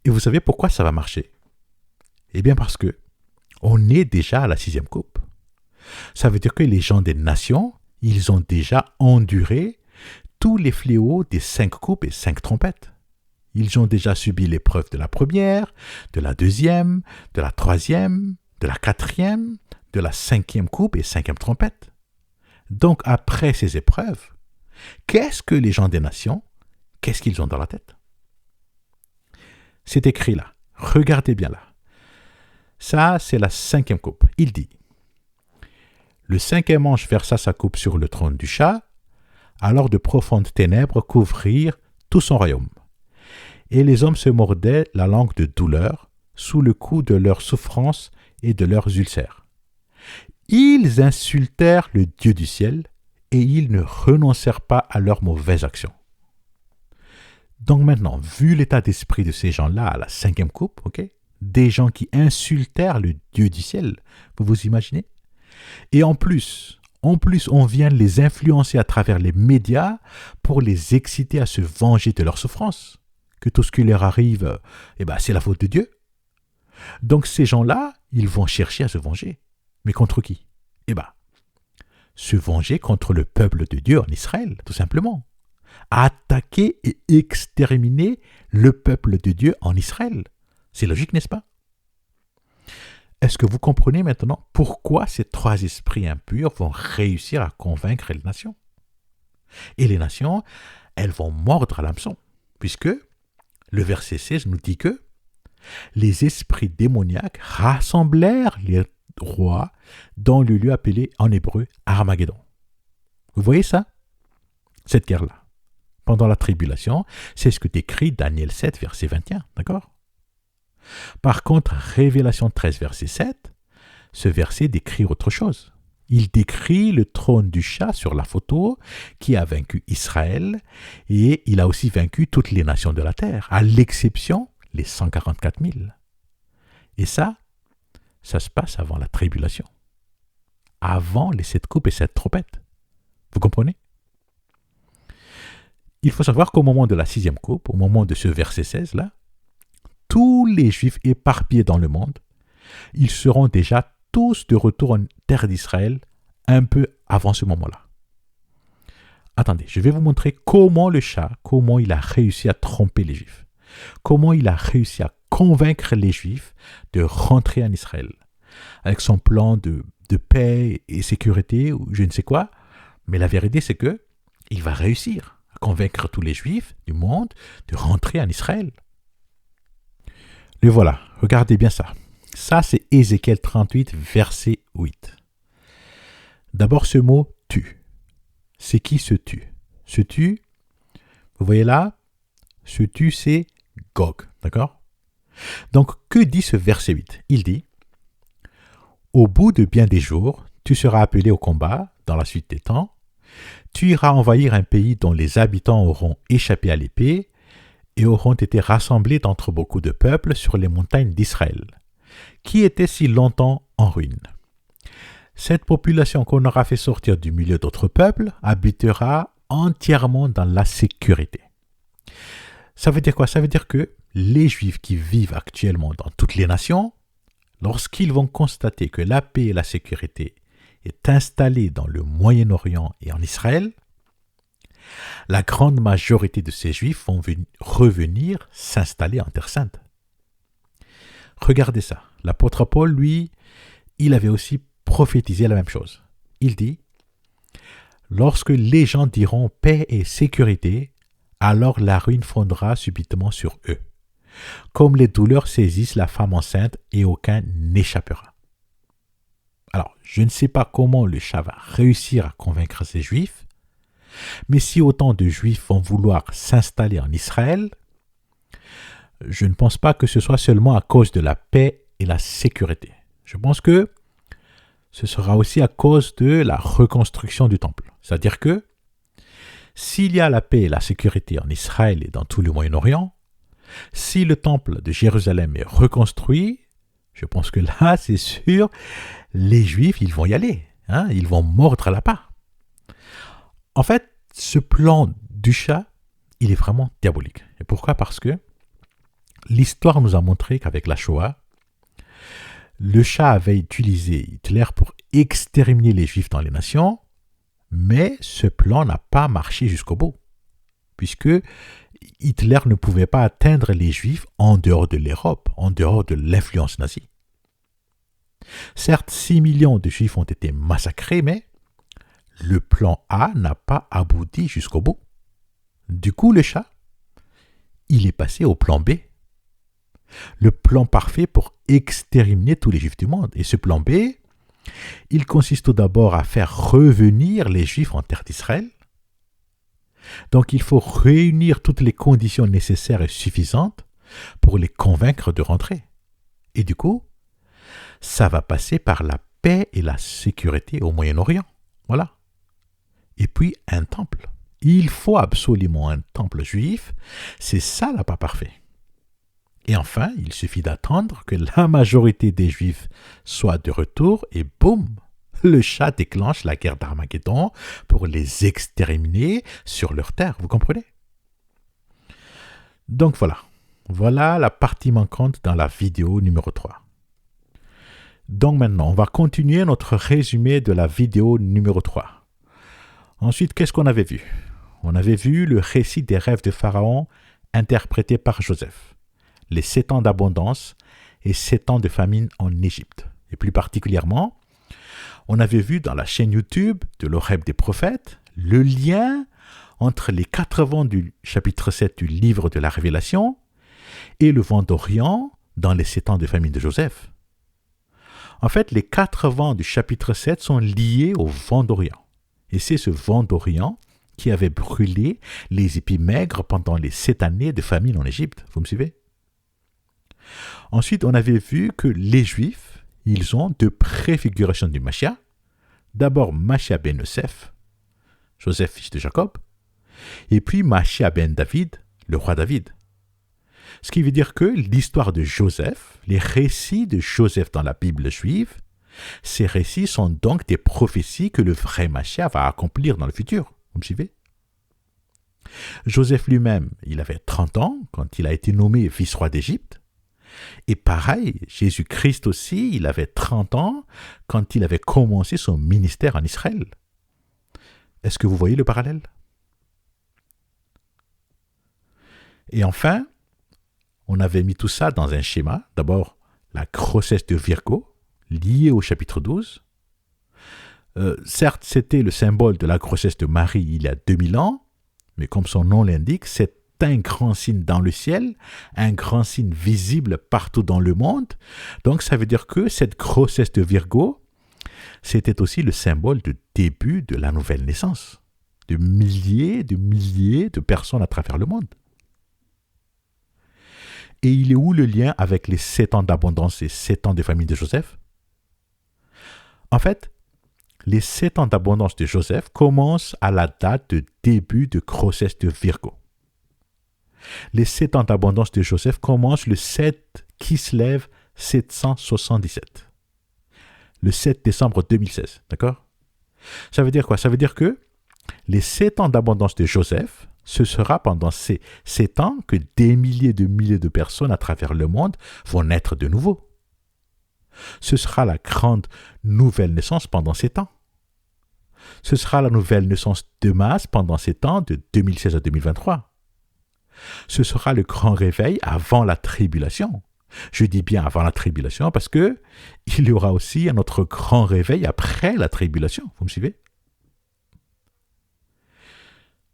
S1: Et vous savez pourquoi ça va marcher? Eh bien parce que on est déjà à la 6e coupe. Ça veut dire que les gens des nations, ils ont déjà enduré tous les fléaux des 5 coupes et 5 trompettes. Ils ont déjà subi l'épreuve de la première, de la deuxième, de la troisième, de la quatrième, de la 5e coupe et 5e trompette. Donc après ces épreuves, qu'est-ce que les gens des nations, qu'est-ce qu'ils ont dans la tête? C'est écrit là, regardez bien là. Ça, c'est la 5e coupe. Il dit Le cinquième ange versa sa coupe sur le trône du chat, alors de profondes ténèbres couvrirent tout son royaume. Et les hommes se mordaient la langue de douleur sous le coup de leurs souffrances et de leurs ulcères. Ils insultèrent le Dieu du ciel et ils ne renoncèrent pas à leurs mauvaises actions. Donc maintenant, vu l'état d'esprit de ces gens-là à la cinquième coupe, des gens qui insultèrent le Dieu du ciel, vous vous imaginez? Et en plus, on vient les influencer à travers les médias pour les exciter à se venger de leurs souffrances. Que tout ce qui leur arrive, c'est la faute de Dieu. Donc ces gens-là, ils vont chercher à se venger. Mais contre qui? Se venger contre le peuple de Dieu en Israël, tout simplement. Attaquer et exterminer le peuple de Dieu en Israël. C'est logique, n'est-ce pas? Est-ce que vous comprenez maintenant pourquoi ces trois esprits impurs vont réussir à convaincre les nations? Et les nations, elles vont mordre à l'hameçon, puisque le verset 16 nous dit que les esprits démoniaques rassemblèrent les rois dans le lieu appelé en hébreu Armageddon. Vous voyez ça? Cette guerre-là, pendant la tribulation, c'est ce que décrit Daniel 7, verset 21, d'accord? Par contre, Révélation 13, verset 7, ce verset décrit autre chose. Il décrit le trône du chat sur la photo qui a vaincu Israël et il a aussi vaincu toutes les nations de la terre, à l'exception les 144 000. Et ça se passe avant la tribulation, avant les 7 coupes et 7 trompettes. Vous comprenez? Il faut savoir qu'au moment de la 6e coupe, au moment de ce verset 16 là, tous les Juifs éparpillés dans le monde, ils seront déjà tous de retour en terre d'Israël un peu avant ce moment-là. Attendez, je vais vous montrer comment le chat, comment il a réussi à tromper les Juifs. Comment il a réussi à convaincre les Juifs de rentrer en Israël. Avec son plan de paix et sécurité, ou je ne sais quoi. Mais la vérité, c'est que il va réussir à convaincre tous les Juifs du monde de rentrer en Israël. Le voilà, regardez bien ça. Ça, c'est Ézéchiel 38, verset 8. D'abord, ce mot « tu ». C'est qui ce « tu » ? Ce « tu », vous voyez là, ce « tu », c'est Gog, d'accord ? Donc, que dit ce verset 8 ? Il dit « Au bout de bien des jours, tu seras appelé au combat, dans la suite des temps. Tu iras envahir un pays dont les habitants auront échappé à l'épée et auront été rassemblés d'entre beaucoup de peuples sur les montagnes d'Israël, qui étaient si longtemps en ruine. Cette population qu'on aura fait sortir du milieu d'autres peuples habitera entièrement dans la sécurité. » Ça veut dire quoi? Ça veut dire que les Juifs qui vivent actuellement dans toutes les nations, lorsqu'ils vont constater que la paix et la sécurité est installée dans le Moyen-Orient et en Israël, la grande majorité de ces Juifs vont revenir s'installer en Terre Sainte. Regardez ça. L'apôtre Paul, lui, il avait aussi prophétisé la même chose. Il dit « Lorsque les gens diront paix et sécurité, alors la ruine fondra subitement sur eux. Comme les douleurs saisissent la femme enceinte et aucun n'échappera. » Alors, je ne sais pas comment le chat va réussir à convaincre ces Juifs, mais si autant de Juifs vont vouloir s'installer en Israël, je ne pense pas que ce soit seulement à cause de la paix et la sécurité. Je pense que ce sera aussi à cause de la reconstruction du temple. C'est-à-dire que s'il y a la paix et la sécurité en Israël et dans tout le Moyen-Orient, si le temple de Jérusalem est reconstruit, je pense que là, c'est sûr, les Juifs, ils vont y aller. Ils vont mordre à la part. En fait, ce plan du chat, il est vraiment diabolique. Et pourquoi? Parce que l'histoire nous a montré qu'avec la Shoah, le chat avait utilisé Hitler pour exterminer les Juifs dans les nations, mais ce plan n'a pas marché jusqu'au bout, puisque Hitler ne pouvait pas atteindre les Juifs en dehors de l'Europe, en dehors de l'influence nazie. Certes, 6 millions de Juifs ont été massacrés, mais le plan A n'a pas abouti jusqu'au bout. Du coup, le chat, il est passé au plan B. Le plan parfait pour exterminer tous les Juifs du monde. Et ce plan B, Il consiste tout d'abord à faire revenir les Juifs en terre d'Israël. Donc il faut réunir toutes les conditions nécessaires et suffisantes pour les convaincre de rentrer. Et du coup, ça va passer par la paix et la sécurité au Moyen-Orient. Voilà. Et puis un temple. Il faut absolument un temple juif. C'est ça là pas parfait. Et enfin, il suffit d'attendre que la majorité des Juifs soient de retour et boum, le chat déclenche la guerre d'Armageddon pour les exterminer sur leur terre. Vous comprenez? Donc voilà. Voilà la partie manquante dans la vidéo numéro 3. Donc maintenant, on va continuer notre résumé de la vidéo numéro 3. Ensuite, qu'est-ce qu'on avait vu? On avait vu le récit des rêves de Pharaon interprété par Joseph, les 7 ans d'abondance et 7 ans de famine en Égypte. Et plus particulièrement, on avait vu dans la chaîne YouTube de l'Horeb des prophètes le lien entre les 4 vents du chapitre 7 du livre de la Révélation et le vent d'Orient dans les 7 ans de famine de Joseph. En fait, les 4 vents du chapitre 7 sont liés au vent d'Orient. Et c'est ce vent d'Orient qui avait brûlé les épis maigres pendant les 7 années de famine en Égypte. Vous me suivez? Ensuite, on avait vu que les Juifs, ils ont 2 préfigurations du Mashiach. D'abord, Mashiach ben Yosef, Joseph fils de Jacob, et puis Mashiach ben David, le roi David. Ce qui veut dire que l'histoire de Joseph, les récits de Joseph dans la Bible juive, ces récits sont donc des prophéties que le vrai Mashiach va accomplir dans le futur. Vous me suivez? Joseph lui-même, il avait 30 ans quand il a été nommé vice-roi d'Égypte. Et pareil, Jésus-Christ aussi, il avait 30 ans quand il avait commencé son ministère en Israël. Est-ce que vous voyez le parallèle? Et enfin, on avait mis tout ça dans un schéma. D'abord, la grossesse de Virgo, liée au chapitre 12. Certes, c'était le symbole de la grossesse de Marie il y a 2000 ans, mais comme son nom l'indique, c'est un grand signe dans le ciel, un grand signe visible partout dans le monde. Donc ça veut dire que cette grossesse de Virgo, c'était aussi le symbole du début de la nouvelle naissance, de milliers de personnes à travers le monde. Et il est où le lien avec les 7 ans d'abondance et 7 ans de famille de Joseph? En fait, les 7 ans d'abondance de Joseph commencent à la date de début de grossesse de Virgo. Les 7 ans d'abondance de Joseph commencent le 7 Kislev 777. Le 7 décembre 2016, d'accord? Ça veut dire quoi? Ça veut dire que les 7 ans d'abondance de Joseph, ce sera pendant ces 7 ans que des milliers de personnes à travers le monde vont naître de nouveau. Ce sera la grande nouvelle naissance pendant 7 ans. Ce sera la nouvelle naissance de masse pendant 7 ans de 2016 à 2023. Ce sera le grand réveil avant la tribulation. Je dis bien avant la tribulation parce que il y aura aussi un autre grand réveil après la tribulation. Vous me suivez?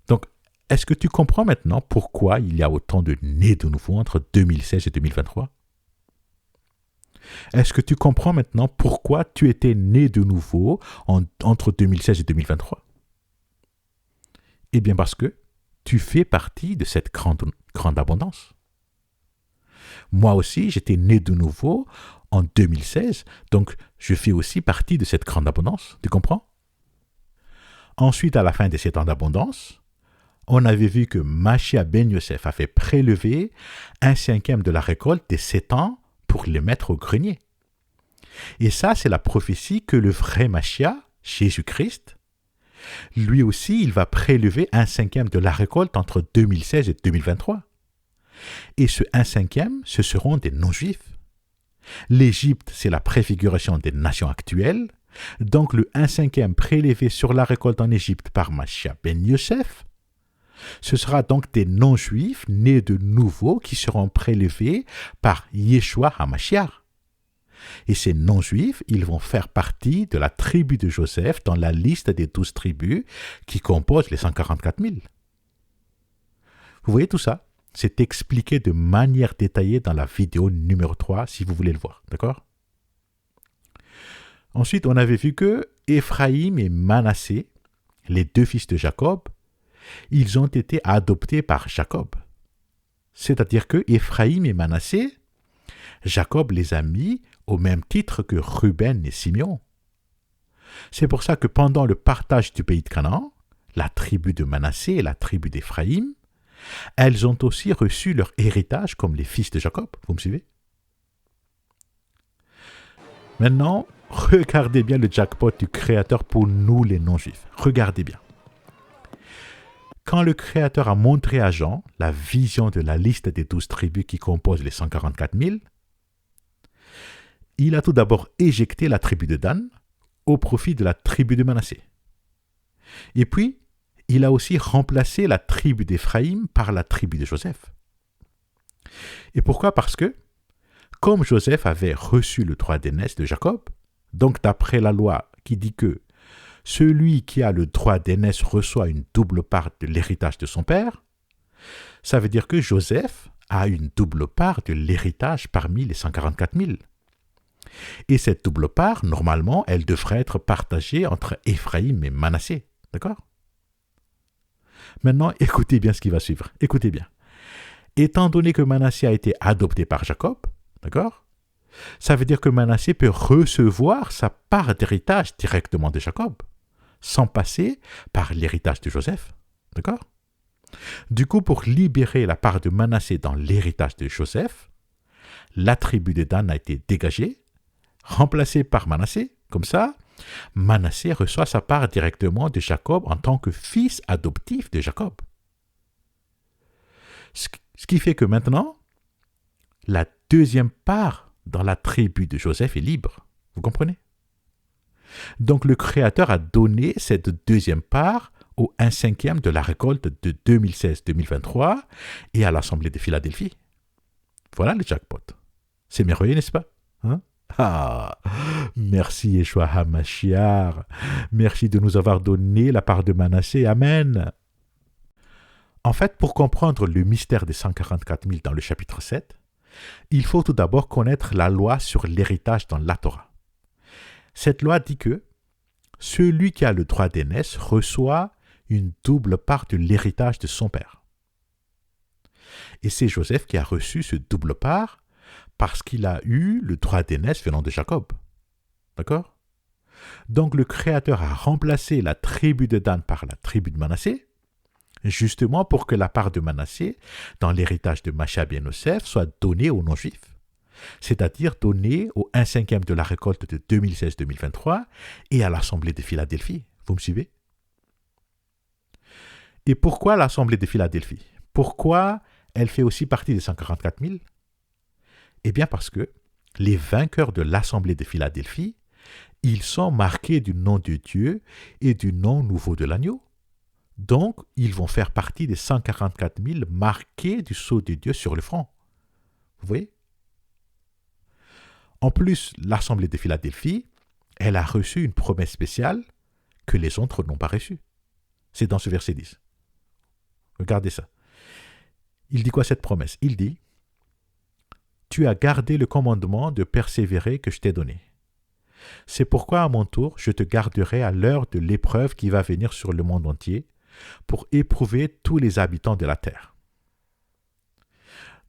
S1: Donc, est-ce que tu comprends maintenant pourquoi il y a autant de nés de nouveau entre 2016 et 2023? Est-ce que tu comprends maintenant pourquoi tu étais né de nouveau entre 2016 et 2023? Eh bien parce que tu fais partie de cette grande abondance. Moi aussi, j'étais né de nouveau en 2016, donc je fais aussi partie de cette grande abondance. Tu comprends? Ensuite, à la fin de 7 ans d'abondance, on avait vu que Mashiach ben Yosef a fait prélever 1/5 de la récolte des 7 ans pour les mettre au grenier. Et ça, c'est la prophétie que le vrai Mashiach, Jésus-Christ, lui aussi, il va prélever 1/5 de la récolte entre 2016 et 2023. Et ce 1/5, ce seront des non-juifs. L'Égypte, c'est la préfiguration des nations actuelles. Donc le 1/5 prélevé sur la récolte en Égypte par Mashiach ben Yosef, ce sera donc des non-juifs nés de nouveau qui seront prélevés par Yeshua HaMashiach. Et ces non-juifs, ils vont faire partie de la tribu de Joseph dans la liste des 12 tribus qui composent les 144 000. Vous voyez tout ça? C'est expliqué de manière détaillée dans la vidéo numéro 3 si vous voulez le voir, d'accord? Ensuite, on avait vu que Éphraïm et Manassé, les deux fils de Jacob, ils ont été adoptés par Jacob. C'est-à-dire que Éphraïm et Manassé, Jacob les a mis au même titre que Ruben et Simeon. C'est pour ça que pendant le partage du pays de Canaan, la tribu de Manassé et la tribu d'Éphraïm, elles ont aussi reçu leur héritage comme les fils de Jacob. Vous me suivez? Maintenant, regardez bien le jackpot du Créateur pour nous les non-juifs. Regardez bien. Quand le Créateur a montré à Jean la vision de la liste des 12 tribus qui composent les 144 000, il a tout d'abord éjecté la tribu de Dan au profit de la tribu de Manassé. Et puis, il a aussi remplacé la tribu d'Éphraïm par la tribu de Joseph. Et pourquoi? Parce que, comme Joseph avait reçu le droit d'aînesse de Jacob, donc d'après la loi qui dit que celui qui a le droit d'aînesse reçoit une double part de l'héritage de son père, ça veut dire que Joseph a une double part de l'héritage parmi les 144 000. Et cette double part, normalement, elle devrait être partagée entre Éphraïm et Manassé. D'accord? Maintenant, écoutez bien ce qui va suivre. Écoutez bien. Étant donné que Manassé a été adopté par Jacob, d'accord? Ça veut dire que Manassé peut recevoir sa part d'héritage directement de Jacob, sans passer par l'héritage de Joseph. D'accord? Du coup, pour libérer la part de Manassé dans l'héritage de Joseph, la tribu de Dan a été dégagée, remplacée par Manassé. Comme ça, Manassé reçoit sa part directement de Jacob en tant que fils adoptif de Jacob. Ce qui fait que maintenant, la deuxième part dans la tribu de Joseph est libre. Vous comprenez? Donc le Créateur a donné cette deuxième part au 1/5 de la récolte de 2016-2023 et à l'Assemblée de Philadelphie. Voilà le jackpot. C'est merveilleux, n'est-ce pas? Merci Yeshua HaMashiach. Merci de nous avoir donné la part de Manassé. Amen. En fait, pour comprendre le mystère des 144 000 dans le chapitre 7, il faut tout d'abord connaître la loi sur l'héritage dans la Torah. Cette loi dit que celui qui a le droit d'aînesse reçoit une double part de l'héritage de son père. Et c'est Joseph qui a reçu ce double part parce qu'il a eu le droit d'aînesse venant de Jacob. D'accord? Donc le Créateur a remplacé la tribu de Dan par la tribu de Manassé, justement pour que la part de Manassé dans l'héritage de Machab et Noseph soit donnée aux non-juifs, c'est-à-dire donnée au 1/5 de la récolte de 2016-2023 et à l'Assemblée de Philadelphie. Vous me suivez? Et pourquoi l'Assemblée de Philadelphie? Pourquoi elle fait aussi partie des 144 000? Eh bien parce que les vainqueurs de l'Assemblée de Philadelphie, ils sont marqués du nom de Dieu et du nom nouveau de l'agneau. Donc, ils vont faire partie des 144 000 marqués du sceau de Dieu sur le front. Vous voyez? En plus, l'Assemblée de Philadelphie, elle a reçu une promesse spéciale que les autres n'ont pas reçue. C'est dans ce verset 10. Regardez ça. Il dit quoi cette promesse? Il dit « Tu as gardé le commandement de persévérer que je t'ai donné. C'est pourquoi à mon tour, je te garderai à l'heure de l'épreuve qui va venir sur le monde entier pour éprouver tous les habitants de la terre. »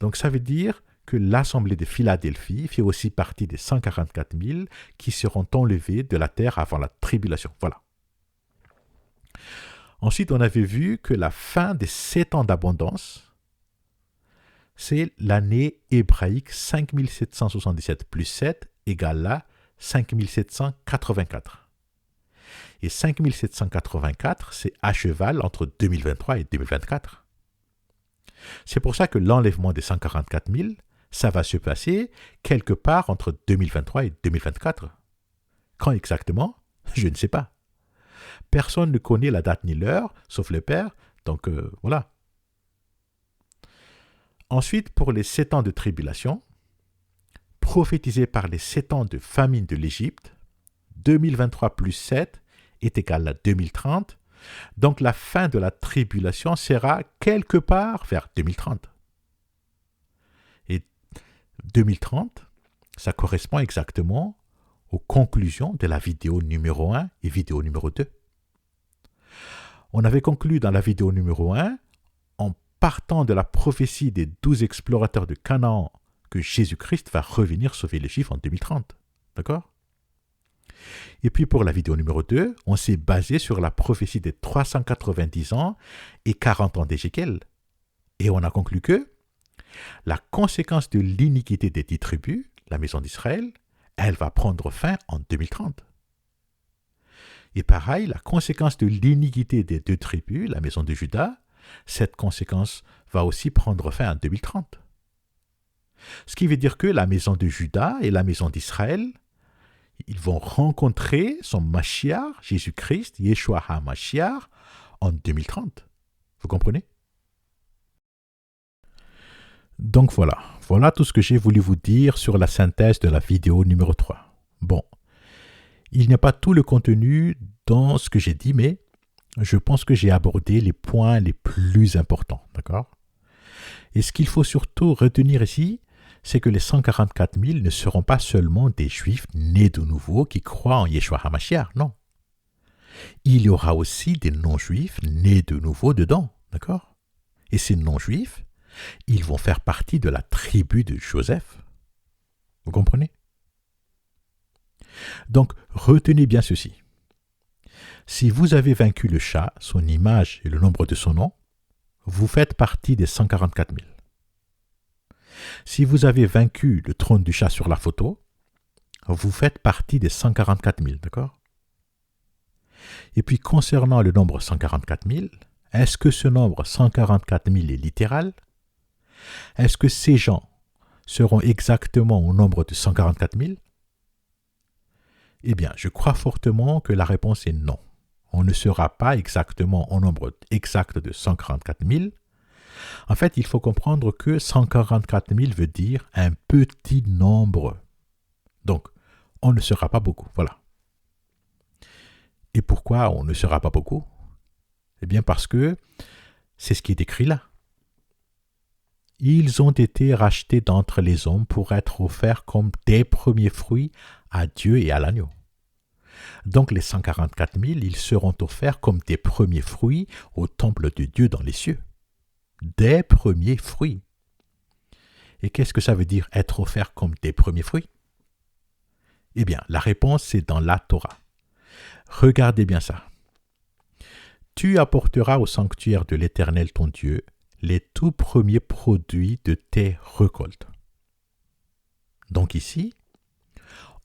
S1: Donc ça veut dire que l'Assemblée de Philadelphie fait aussi partie des 144 000 qui seront enlevés de la terre avant la tribulation. Voilà. Ensuite, on avait vu que la fin des 7 ans d'abondance, c'est l'année hébraïque 5777 plus 7 égale à 5784. Et 5784, c'est à cheval entre 2023 et 2024. C'est pour ça que l'enlèvement des 144 000, ça va se passer quelque part entre 2023 et 2024. Quand exactement? Je ne sais pas. Personne ne connaît la date ni l'heure, sauf le Père, donc voilà. Ensuite, pour les 7 ans de tribulation, prophétisés par les 7 ans de famine de l'Égypte, 2023 plus 7 est égal à 2030, donc la fin de la tribulation sera quelque part vers 2030. Et 2030, ça correspond exactement aux conclusions de la vidéo numéro 1 et vidéo numéro 2. On avait conclu dans la vidéo numéro 1 en partant de la prophétie des 12 explorateurs de Canaan que Jésus-Christ va revenir sauver les Juifs en 2030. D'accord? Et puis pour la vidéo numéro 2, on s'est basé sur la prophétie des 390 ans et 40 ans d'Ézéchiel. Et on a conclu que la conséquence de l'iniquité des 10 tribus, la maison d'Israël, elle va prendre fin en 2030. Et pareil, la conséquence de l'iniquité des 2 tribus, la maison de Juda, cette conséquence va aussi prendre fin en 2030. Ce qui veut dire que la maison de Juda et la maison d'Israël, ils vont rencontrer son Mashiach, Jésus-Christ, Yeshua HaMashiach, en 2030. Vous comprenez? Donc voilà tout ce que j'ai voulu vous dire sur la synthèse de la vidéo numéro 3. Bon, il n'y a pas tout le contenu dans ce que j'ai dit, mais je pense que j'ai abordé les points les plus importants, d'accord? Et ce qu'il faut surtout retenir ici, c'est que les 144 000 ne seront pas seulement des Juifs nés de nouveau qui croient en Yeshua HaMashiach, non. Il y aura aussi des non-Juifs nés de nouveau dedans, d'accord? Et ces non-Juifs, ils vont faire partie de la tribu de Joseph. Vous comprenez? Donc, retenez bien ceci. Si vous avez vaincu le chat, son image et le nombre de son nom, vous faites partie des 144 000. Si vous avez vaincu le trône du chat sur la photo, vous faites partie des 144 000, d'accord? Et puis, concernant le nombre 144 000, est-ce que ce nombre 144 000 est littéral? Est-ce que ces gens seront exactement au nombre de 144 000? Eh bien, je crois fortement que la réponse est non. On ne sera pas exactement au nombre exact de 144 000. En fait, il faut comprendre que 144 000 veut dire un petit nombre. Donc, on ne sera pas beaucoup, voilà. Et pourquoi on ne sera pas beaucoup? Eh bien, parce que c'est ce qui est écrit là. Ils ont été rachetés d'entre les hommes pour être offerts comme des premiers fruits à Dieu et à l'agneau. Donc les 144 000, ils seront offerts comme des premiers fruits au temple de Dieu dans les cieux. Des premiers fruits. Et qu'est-ce que ça veut dire être offert comme des premiers fruits? Eh bien, la réponse c'est dans la Torah. Regardez bien ça. Tu apporteras au sanctuaire de l'Éternel ton Dieu les tout premiers produits de tes récoltes. Donc ici,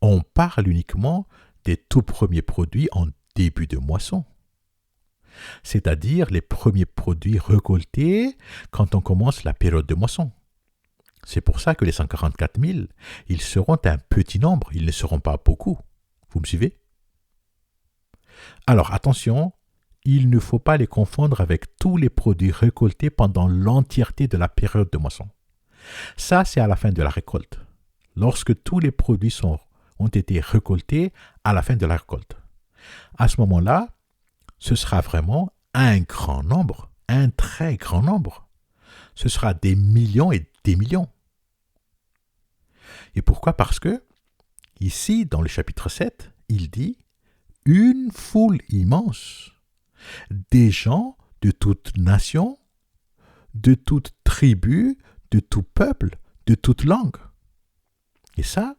S1: on parle uniquement des tout premiers produits en début de moisson. C'est-à-dire les premiers produits récoltés quand on commence la période de moisson. C'est pour ça que les 144 000, ils seront un petit nombre, ils ne seront pas beaucoup. Vous me suivez? Alors attention, il ne faut pas les confondre avec tous les produits récoltés pendant l'entièreté de la période de moisson. Ça, c'est à la fin de la récolte. Lorsque tous les produits ont été récoltés à la fin de la récolte. À ce moment-là, ce sera vraiment un grand nombre, un très grand nombre. Ce sera des millions et des millions. Et pourquoi? Parce que, ici, dans le chapitre 7, il dit « une foule immense ». Des gens de toute nation, de toute tribu, de tout peuple, de toute langue. Et ça,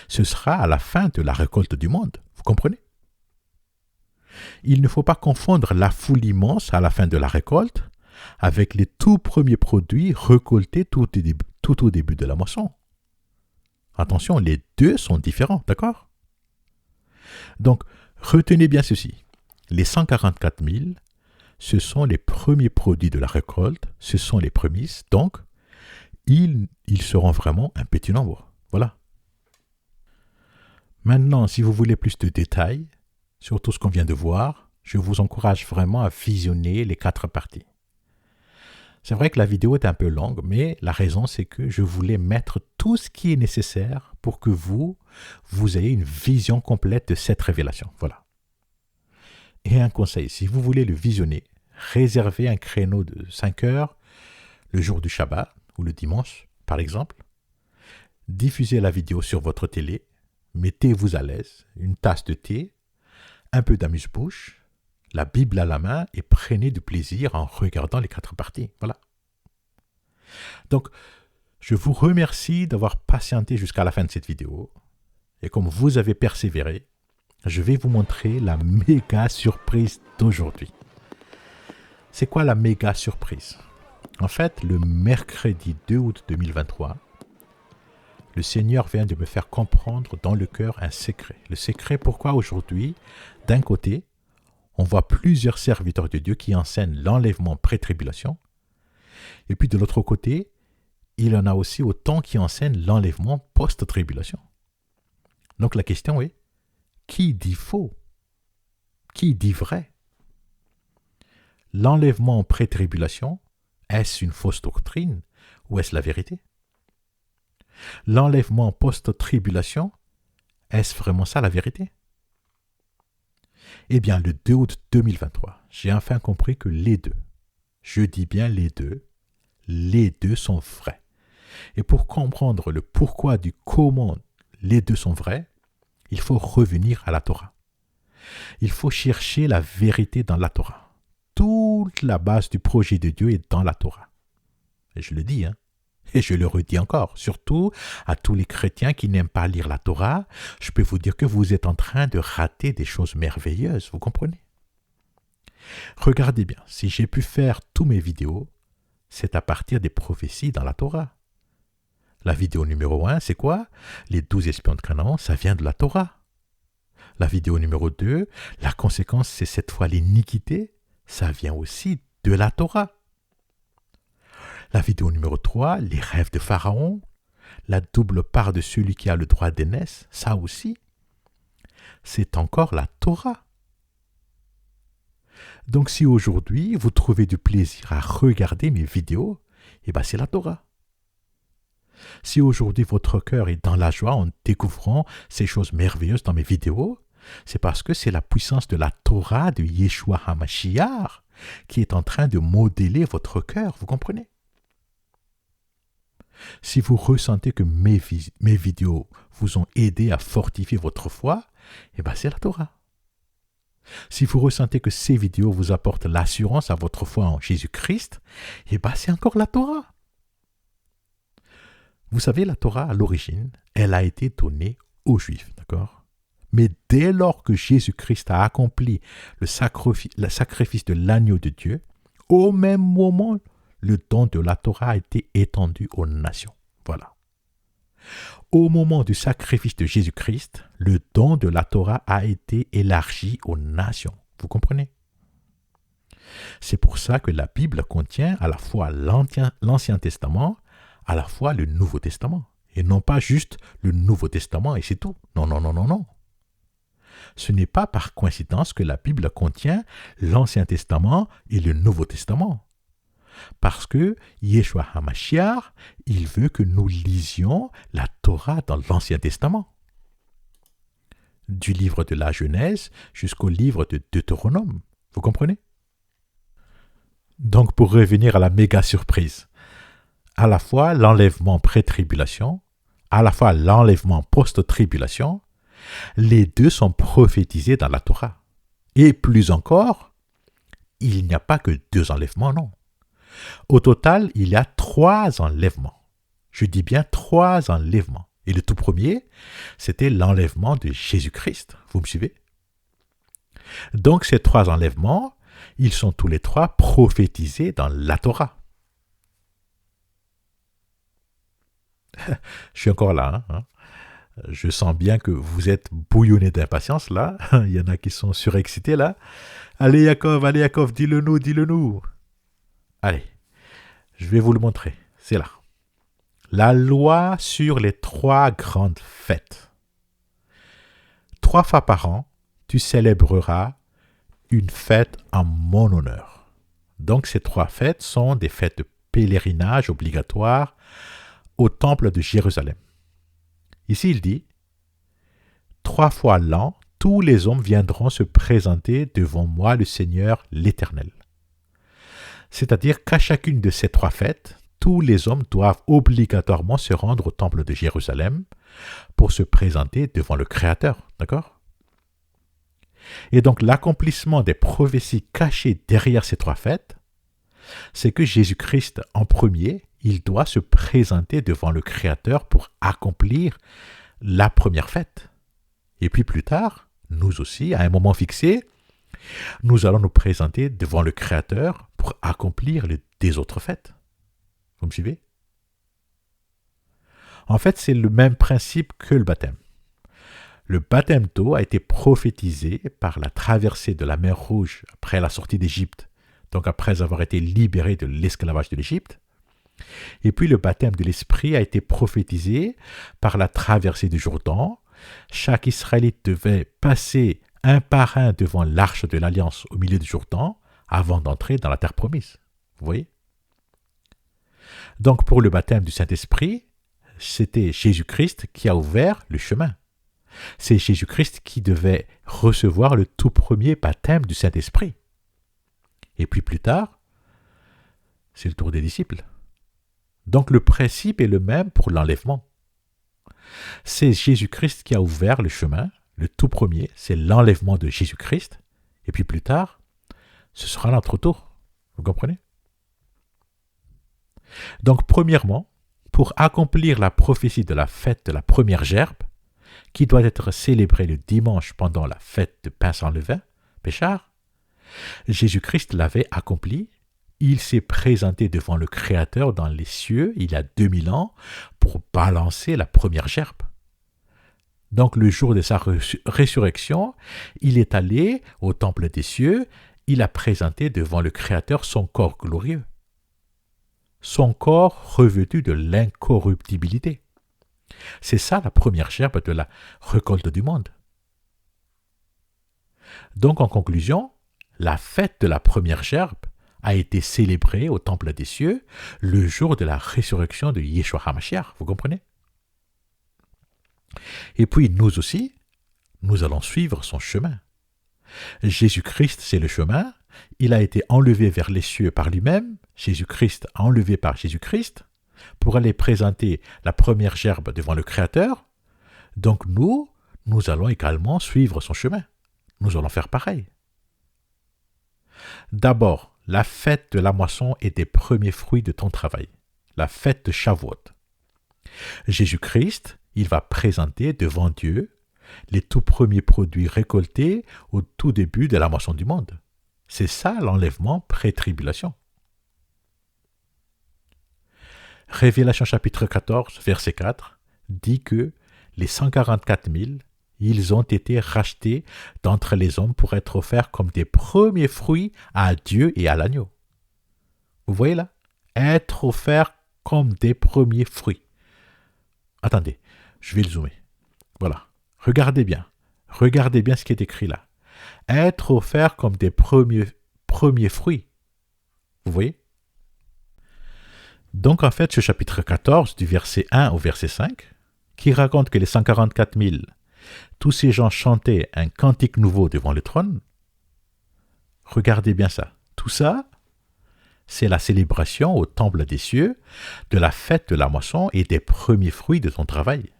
S1: ce sera à la fin de la récolte du monde. Vous comprenez? Il ne faut pas confondre la foule immense à la fin de la récolte avec les tout premiers produits récoltés tout au début de la moisson. Attention, les deux sont différents, d'accord? Donc, retenez bien ceci. Les 144 000, ce sont les premiers produits de la récolte, ce sont les prémices, donc ils seront vraiment un petit nombre. Voilà. Maintenant, si vous voulez plus de détails sur tout ce qu'on vient de voir, je vous encourage vraiment à visionner les 4 parties. C'est vrai que la vidéo est un peu longue, mais la raison c'est que je voulais mettre tout ce qui est nécessaire pour que vous ayez une vision complète de cette révélation. Voilà. Et un conseil, si vous voulez le visionner, réservez un créneau de 5 heures le jour du Shabbat ou le dimanche, par exemple. Diffusez la vidéo sur votre télé, mettez-vous à l'aise, une tasse de thé, un peu d'amuse-bouche, la Bible à la main et prenez du plaisir en regardant les 4 parties. Voilà. Donc, je vous remercie d'avoir patienté jusqu'à la fin de cette vidéo. Et comme vous avez persévéré, je vais vous montrer la méga surprise d'aujourd'hui. C'est quoi la méga surprise? En fait, le mercredi 2 août 2023, le Seigneur vient de me faire comprendre dans le cœur un secret. Le secret pourquoi aujourd'hui, d'un côté, on voit plusieurs serviteurs de Dieu qui enseignent l'enlèvement pré-tribulation. Et puis de l'autre côté, il y en a aussi autant qui enseignent l'enlèvement post-tribulation. Donc la question est, qui dit faux? Qui dit vrai? L'enlèvement pré-tribulation, est-ce une fausse doctrine ou est-ce la vérité? L'enlèvement post-tribulation, est-ce vraiment ça la vérité? Eh bien, le 2 août 2023, j'ai enfin compris que les deux, je dis bien les deux sont vrais. Et pour comprendre le pourquoi du comment les deux sont vrais, il faut revenir à la Torah. Il faut chercher la vérité dans la Torah. Toute la base du projet de Dieu est dans la Torah. Et je le dis, et je le redis encore, surtout à tous les chrétiens qui n'aiment pas lire la Torah, je peux vous dire que vous êtes en train de rater des choses merveilleuses, vous comprenez? Regardez bien, si j'ai pu faire tous mes vidéos, c'est à partir des prophéties dans la Torah. La vidéo numéro 1, c'est quoi? Les 12 espions de Canaan, ça vient de la Torah. La vidéo numéro 2, la conséquence, c'est cette fois l'iniquité, ça vient aussi de la Torah. La vidéo numéro 3, les rêves de Pharaon, la double part de celui qui a le droit d'aînesse, ça aussi, c'est encore la Torah. Donc si aujourd'hui, vous trouvez du plaisir à regarder mes vidéos, eh bien c'est la Torah. Si aujourd'hui votre cœur est dans la joie en découvrant ces choses merveilleuses dans mes vidéos, c'est parce que c'est la puissance de la Torah de Yeshua HaMashiach qui est en train de modeler votre cœur, vous comprenez? Si vous ressentez que mes vidéos vous ont aidé à fortifier votre foi, eh bien c'est la Torah. Si vous ressentez que ces vidéos vous apportent l'assurance à votre foi en Jésus-Christ, eh bien c'est encore la Torah. Vous savez, la Torah, à l'origine, elle a été donnée aux Juifs, d'accord? Mais dès lors que Jésus-Christ a accompli le sacrifice de l'agneau de Dieu, au même moment, le don de la Torah a été étendu aux nations. Voilà. Au moment du sacrifice de Jésus-Christ, le don de la Torah a été élargi aux nations. Vous comprenez? C'est pour ça que la Bible contient à la fois l'Ancien Testament, à la fois le Nouveau Testament. Et non pas juste le Nouveau Testament et c'est tout. Non, non, non, non, non. Ce n'est pas par coïncidence que la Bible contient l'Ancien Testament et le Nouveau Testament. Parce que Yeshua HaMashiach, il veut que nous lisions la Torah dans l'Ancien Testament. Du livre de la Genèse jusqu'au livre de Deutéronome. Vous comprenez? Donc pour revenir à la méga surprise, à la fois l'enlèvement pré-tribulation, à la fois l'enlèvement post-tribulation, les deux sont prophétisés dans la Torah. Et plus encore, il n'y a pas que 2 enlèvements, non. Au total, il y a 3 enlèvements. Je dis bien 3 enlèvements. Et le tout premier, c'était l'enlèvement de Jésus-Christ. Vous me suivez? Donc ces 3 enlèvements, ils sont tous les 3 prophétisés dans la Torah. Je suis encore là. Je sens bien que vous êtes bouillonnés d'impatience là. Il y en a qui sont surexcités là. Allez Yaakov, dis-le nous. Allez, je vais vous le montrer. C'est là. La loi sur les 3 grandes fêtes. 3 fois par an, tu célébreras une fête en mon honneur. Donc ces 3 fêtes sont des fêtes de pèlerinage obligatoires au temple de Jérusalem. Ici, il dit, 3 fois l'an, tous les hommes viendront se présenter devant moi, le Seigneur, l'Éternel. C'est-à-dire qu'à chacune de ces 3 fêtes, tous les hommes doivent obligatoirement se rendre au temple de Jérusalem pour se présenter devant le Créateur, d'accord? Et donc l'accomplissement des prophéties cachées derrière ces trois fêtes, c'est que Jésus-Christ, en premier, il doit se présenter devant le Créateur pour accomplir la première fête. Et puis plus tard, nous aussi, à un moment fixé, nous allons nous présenter devant le Créateur pour accomplir des autres fêtes. Vous me suivez? En fait, c'est le même principe que le baptême. Le baptême d'eau a été prophétisé par la traversée de la mer Rouge après la sortie d'Égypte, donc après avoir été libéré de l'esclavage de l'Égypte. Et puis le baptême de l'Esprit a été prophétisé par la traversée du Jourdain. Chaque Israélite devait passer un par un devant l'arche de l'Alliance au milieu du Jourdain avant d'entrer dans la terre promise. Vous voyez? Donc pour le baptême du Saint-Esprit, c'était Jésus-Christ qui a ouvert le chemin. C'est Jésus-Christ qui devait recevoir le tout premier baptême du Saint-Esprit. Et puis plus tard, c'est le tour des disciples. Donc le principe est le même pour l'enlèvement. C'est Jésus-Christ qui a ouvert le chemin. Le tout premier, c'est l'enlèvement de Jésus-Christ. Et puis plus tard, ce sera notre tour. Vous comprenez? Donc premièrement, pour accomplir la prophétie de la fête de la première gerbe, qui doit être célébrée le dimanche pendant la fête de pain sans levain, Péchard, Jésus-Christ l'avait accompli. Il s'est présenté devant le Créateur dans les cieux il y a 2000 ans pour balancer la première gerbe. Donc le jour de sa résurrection, il est allé au temple des cieux, il a présenté devant le Créateur son corps glorieux, son corps revêtu de l'incorruptibilité. C'est ça la première gerbe de la récolte du monde. Donc en conclusion, la fête de la première gerbe a été célébrée au temple des cieux le jour de la résurrection de Yeshua HaMashiach, vous comprenez? Et puis nous aussi, nous allons suivre son chemin. Jésus-Christ, c'est le chemin, il a été enlevé vers les cieux par lui-même, Jésus-Christ enlevé par Jésus-Christ, pour aller présenter la première gerbe devant le Créateur. Donc nous allons également suivre son chemin. Nous allons faire pareil. D'abord, la fête de la moisson et des premiers fruits de ton travail, la fête de Shavuot. Jésus-Christ, il va présenter devant Dieu les tout premiers produits récoltés au tout début de la moisson du monde. C'est ça l'enlèvement pré-tribulation. Révélation chapitre 14, verset 4, dit que les 144 000, ils ont été rachetés d'entre les hommes pour être offerts comme des premiers fruits à Dieu et à l'agneau. Vous voyez là? Être offerts comme des premiers fruits. Attendez, je vais le zoomer. Voilà. Regardez bien ce qui est écrit là. Être offerts comme des premiers fruits. Vous voyez? Donc en fait, ce chapitre 14, du verset 1 au verset 5, qui raconte que les 144 000, tous ces gens chantaient un cantique nouveau devant le trône, regardez bien ça. Tout ça, c'est la célébration au temple des cieux de la fête de la moisson et des premiers fruits de ton travail.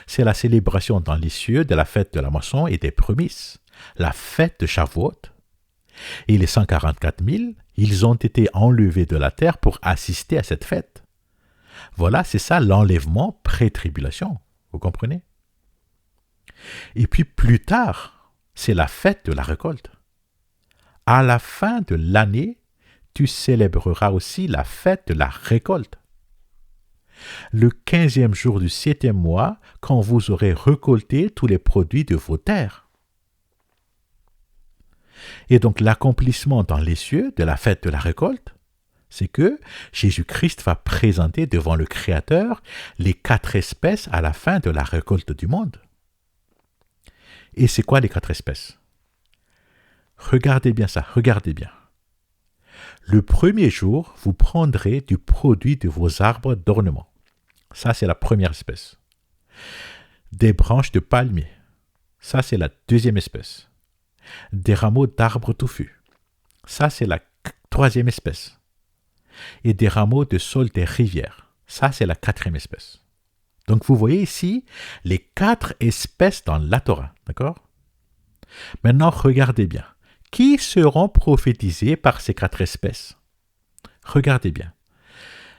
S1: C'est la célébration dans les cieux de la fête de la moisson et des prémices, la fête de Shavuot. Et les 144 000, ils ont été enlevés de la terre pour assister à cette fête. Voilà, c'est ça l'enlèvement pré-tribulation. Vous comprenez? Et puis plus tard, c'est la fête de la récolte. À la fin de l'année, tu célébreras aussi la fête de la récolte. Le 15e jour du 7e mois, quand vous aurez récolté tous les produits de vos terres. Et donc l'accomplissement dans les cieux de la fête de la récolte, c'est que Jésus-Christ va présenter devant le Créateur les 4 espèces à la fin de la récolte du monde. Et c'est quoi les 4 espèces? Regardez bien ça, regardez bien. Le premier jour, vous prendrez du produit de vos arbres d'ornement. Ça, c'est la première espèce. Des branches de palmier. Ça, c'est la deuxième espèce. Des rameaux d'arbres touffus. Ça, c'est la troisième espèce. Et des rameaux de saule des rivières. Ça, c'est la 4e espèce. Donc vous voyez ici les 4 espèces dans la Torah, d'accord? Maintenant, regardez bien. Qui seront prophétisés par ces 4 espèces? Regardez bien.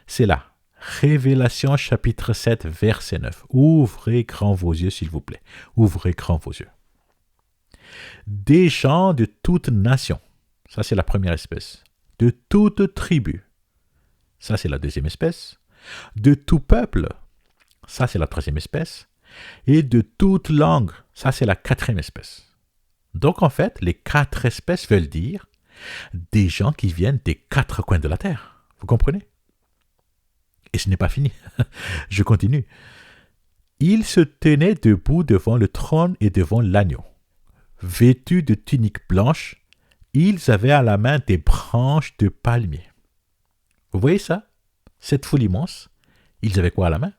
S1: C'est là. Révélation chapitre 7, verset 9. Ouvrez grand vos yeux, s'il vous plaît. Ouvrez grand vos yeux. Des gens de toute nation. Ça, c'est la première espèce. De toute tribu. Ça, c'est la deuxième espèce. De tout peuple. Ça, c'est la troisième espèce. Et de toute langue. Ça, c'est la quatrième espèce. Donc, en fait, les 4 espèces veulent dire des gens qui viennent des 4 coins de la terre. Vous comprenez? Et ce n'est pas fini. Je continue. Ils se tenaient debout devant le trône et devant l'agneau. Vêtus de tuniques blanches, ils avaient à la main des branches de palmier. Vous voyez ça? Cette foule immense, ils avaient quoi à la main?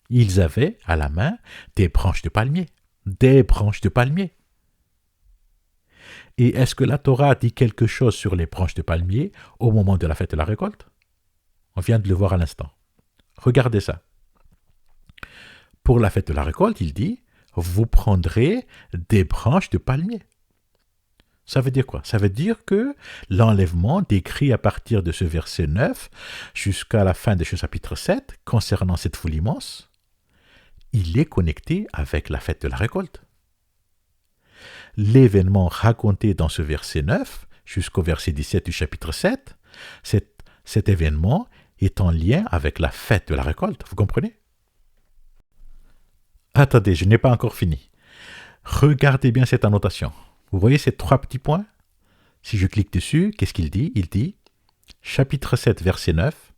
S1: Ils avaient à la main des branches de palmier. Des branches de palmier. Et est-ce que la Torah dit quelque chose sur les branches de palmier au moment de la fête de la récolte? On vient de le voir à l'instant. Regardez ça. Pour la fête de la récolte, il dit, vous prendrez des branches de palmier. Ça veut dire quoi? Ça veut dire que l'enlèvement décrit à partir de ce verset 9 jusqu'à la fin de ce chapitre 7, concernant cette foule immense, il est connecté avec la fête de la récolte. L'événement raconté dans ce verset 9 jusqu'au verset 17 du chapitre 7, cet événement est en lien avec la fête de la récolte. Vous comprenez? Attendez, je n'ai pas encore fini. Regardez bien cette annotation. Vous voyez ces 3 petits points? Si je clique dessus, qu'est-ce qu'il dit? Il dit, chapitre 7, verset 9,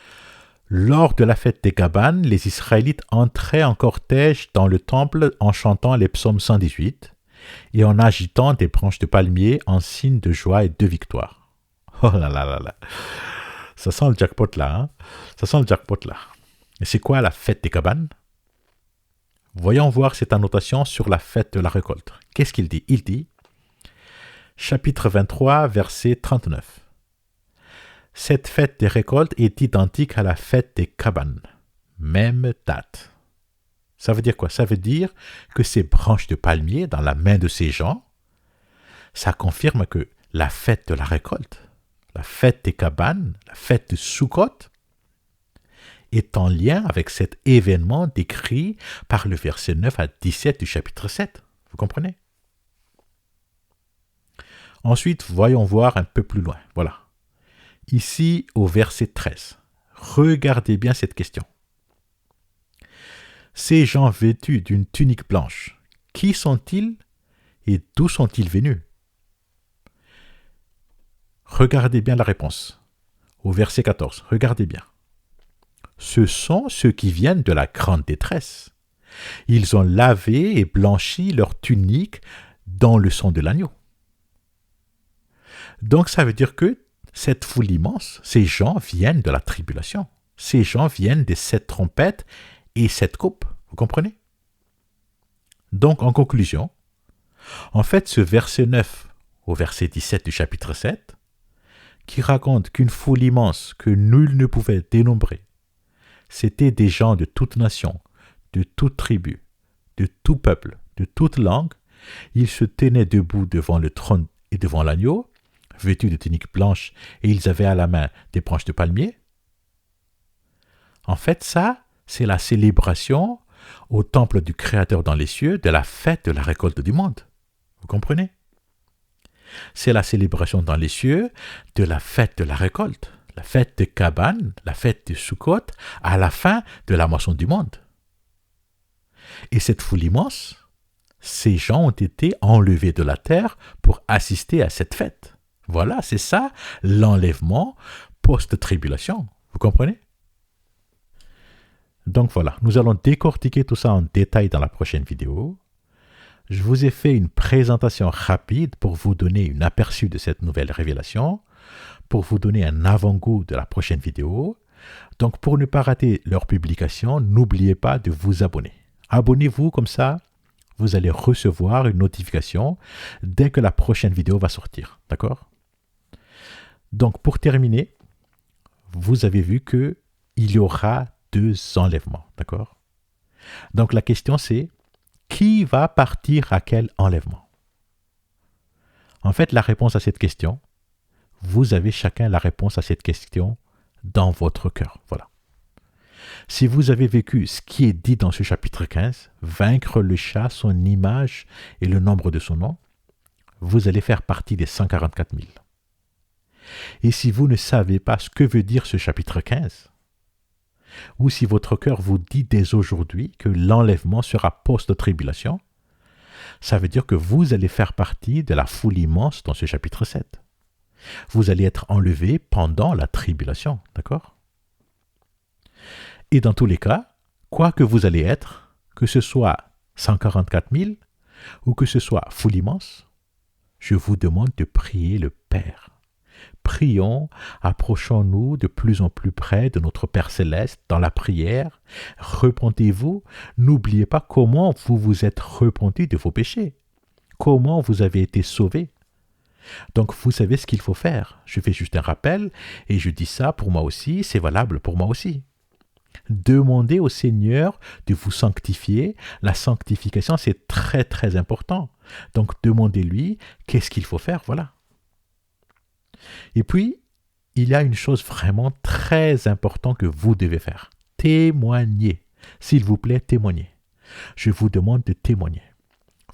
S1: « Lors de la fête des cabanes, les Israélites entraient en cortège dans le temple en chantant les psaumes 118 et en agitant des branches de palmier en signe de joie et de victoire. » Oh là là là là. Ça sent le jackpot là, hein? Ça sent le jackpot là. Et c'est quoi la fête des cabanes? Voyons voir cette annotation sur la fête de la récolte. Qu'est-ce qu'il dit? Il dit, chapitre 23, verset 39. Cette fête des récoltes est identique à la fête des cabanes. Même date. Ça veut dire quoi? Ça veut dire que ces branches de palmier dans la main de ces gens, ça confirme que la fête de la récolte, la fête des cabanes, la fête de Sukkot, est en lien avec cet événement décrit par le verset 9 à 17 du chapitre 7. Vous comprenez? Ensuite, voyons voir un peu plus loin. Voilà. Ici, au verset 13. Regardez bien cette question. Ces gens vêtus d'une tunique blanche, qui sont-ils et d'où sont-ils venus? Regardez bien la réponse. Au verset 14, regardez bien. Ce sont ceux qui viennent de la grande détresse. Ils ont lavé et blanchi leur tunique dans le sang de l'agneau. Donc ça veut dire que cette foule immense, ces gens viennent de la tribulation. Ces gens viennent des 7 trompettes et 7 coupes. Vous comprenez? Donc en conclusion, en fait ce verset 9 au verset 17 du chapitre 7, qui raconte qu'une foule immense que nul ne pouvait dénombrer, c'était des gens de toute nation, de toute tribu, de tout peuple, de toute langue. Ils se tenaient debout devant le trône et devant l'agneau, vêtus de tuniques blanches, et ils avaient à la main des branches de palmier. En fait, ça, c'est la célébration au temple du Créateur dans les cieux de la fête de la récolte du monde. Vous comprenez? C'est la célébration dans les cieux de la fête de la récolte. La fête de Kaban, la fête de Sukkot, à la fin de la moisson du monde. Et cette foule immense, ces gens ont été enlevés de la terre pour assister à cette fête. Voilà, c'est ça l'enlèvement post-tribulation. Vous comprenez? Donc voilà, nous allons décortiquer tout ça en détail dans la prochaine vidéo. Je vous ai fait une présentation rapide pour vous donner un aperçu de cette nouvelle révélation, pour vous donner un avant-goût de la prochaine vidéo. Donc pour ne pas rater leur publication, n'oubliez pas de vous abonner. Abonnez-vous, comme ça, vous allez recevoir une notification dès que la prochaine vidéo va sortir. D'accord? Donc pour terminer, vous avez vu qu'il y aura 2 enlèvements. D'accord? Donc la question c'est, qui va partir à quel enlèvement? En fait, la réponse à cette question, vous avez chacun la réponse à cette question dans votre cœur. Voilà. Si vous avez vécu ce qui est dit dans ce chapitre 15, vaincre le chat, son image et le nombre de son nom, vous allez faire partie des 144 000. Et si vous ne savez pas ce que veut dire ce chapitre 15, ou si votre cœur vous dit dès aujourd'hui que l'enlèvement sera post-tribulation, ça veut dire que vous allez faire partie de la foule immense dans ce chapitre 7. Vous allez être enlevé pendant la tribulation, d'accord? Et dans tous les cas, quoi que vous allez être, que ce soit 144 000 ou que ce soit foule immense, je vous demande de prier le Père. Prions, approchons-nous de plus en plus près de notre Père Céleste dans la prière. Repentez-vous, n'oubliez pas comment vous vous êtes repenti de vos péchés, comment vous avez été sauvés. Donc vous savez ce qu'il faut faire. Je fais juste un rappel et je dis ça pour moi aussi, c'est valable pour moi aussi. Demandez au Seigneur de vous sanctifier. La sanctification, c'est très très important. Donc demandez-lui qu'est-ce qu'il faut faire, voilà. Et puis, il y a une chose vraiment très importante que vous devez faire. Témoignez. S'il vous plaît, témoignez. Je vous demande de témoigner.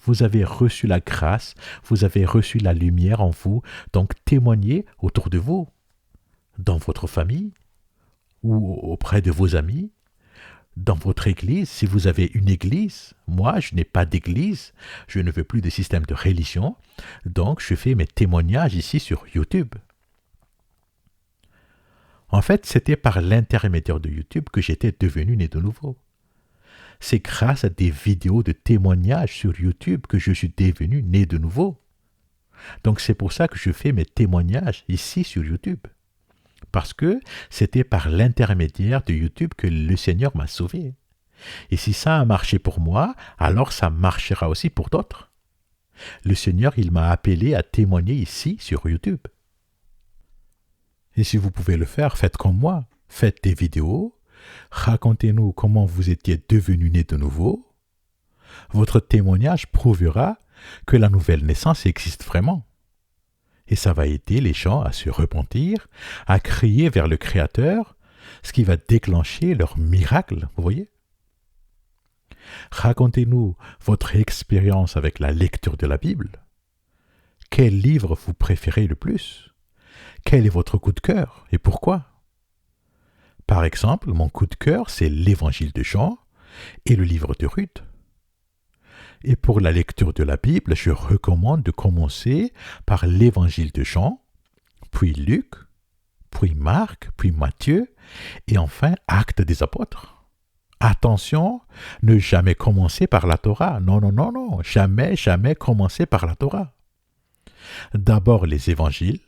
S1: Vous avez reçu la grâce, vous avez reçu la lumière en vous, donc témoignez autour de vous, dans votre famille, ou auprès de vos amis, dans votre église, si vous avez une église. Moi, je n'ai pas d'église, je ne veux plus de système de religion, donc je fais mes témoignages ici sur YouTube. En fait, c'était par l'intermédiaire de YouTube que j'étais devenu né de nouveau. C'est grâce à des vidéos de témoignages sur YouTube que je suis devenu né de nouveau. Donc c'est pour ça que je fais mes témoignages ici sur YouTube. Parce que c'était par l'intermédiaire de YouTube que le Seigneur m'a sauvé. Et si ça a marché pour moi, alors ça marchera aussi pour d'autres. Le Seigneur, il m'a appelé à témoigner ici sur YouTube. Et si vous pouvez le faire, faites comme moi. Faites des vidéos, racontez-nous comment vous étiez devenu né de nouveau. Votre témoignage prouvera que la nouvelle naissance existe vraiment. Et ça va aider les gens à se repentir, à crier vers le Créateur, ce qui va déclencher leur miracle, vous voyez? Racontez-nous votre expérience avec la lecture de la Bible. Quel livre vous préférez le plus? Quel est votre coup de cœur et pourquoi? Par exemple, mon coup de cœur, c'est l'Évangile de Jean et le livre de Ruth. Et pour la lecture de la Bible, je recommande de commencer par l'Évangile de Jean, puis Luc, puis Marc, puis Matthieu, et enfin Actes des Apôtres. Attention, ne jamais commencer par la Torah. Non, non, non, non, jamais, jamais commencer par la Torah. D'abord les Évangiles,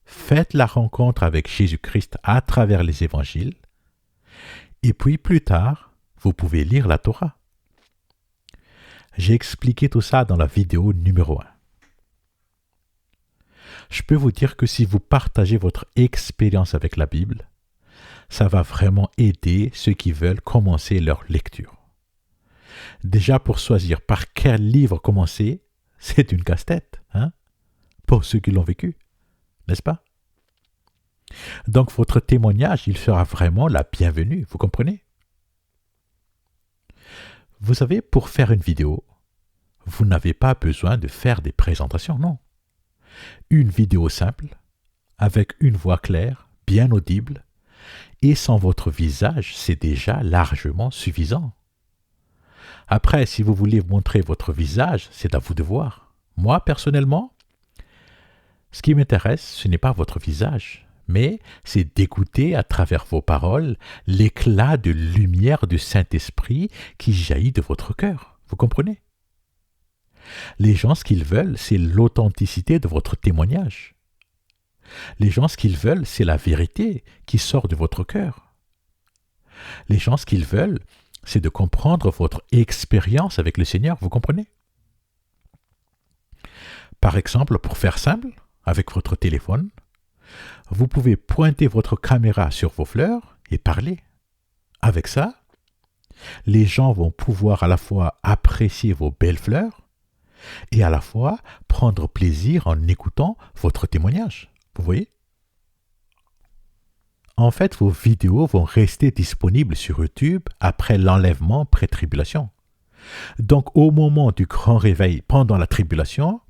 S1: faites la rencontre avec Jésus-Christ à travers les Évangiles, et puis plus tard, vous pouvez lire la Torah. J'ai expliqué tout ça dans la vidéo numéro 1. Je peux vous dire que si vous partagez votre expérience avec la Bible, ça va vraiment aider ceux qui veulent commencer leur lecture. Déjà pour choisir par quel livre commencer, c'est une casse-tête, hein? Pour ceux qui l'ont vécu, n'est-ce pas? Donc votre témoignage, il sera vraiment la bienvenue, vous comprenez? Vous savez, pour faire une vidéo, vous n'avez pas besoin de faire des présentations, non. Une vidéo simple, avec une voix claire, bien audible, et sans votre visage, c'est déjà largement suffisant. Après, si vous voulez montrer votre visage, c'est à vous de voir. Moi, personnellement, ce qui m'intéresse, ce n'est pas votre visage, mais c'est d'écouter à travers vos paroles l'éclat de lumière du Saint-Esprit qui jaillit de votre cœur. Vous comprenez? Les gens, ce qu'ils veulent, c'est l'authenticité de votre témoignage. Les gens, ce qu'ils veulent, c'est la vérité qui sort de votre cœur. Les gens, ce qu'ils veulent, c'est de comprendre votre expérience avec le Seigneur. Vous comprenez? Par exemple, pour faire simple, avec votre téléphone, vous pouvez pointer votre caméra sur vos fleurs et parler. Avec ça, Les gens vont pouvoir à la fois apprécier vos belles fleurs et à la fois prendre plaisir en écoutant votre témoignage. Vous voyez? En fait, vos vidéos vont rester disponibles sur YouTube après l'enlèvement pré-tribulation. Donc, au moment du grand réveil pendant la tribulation,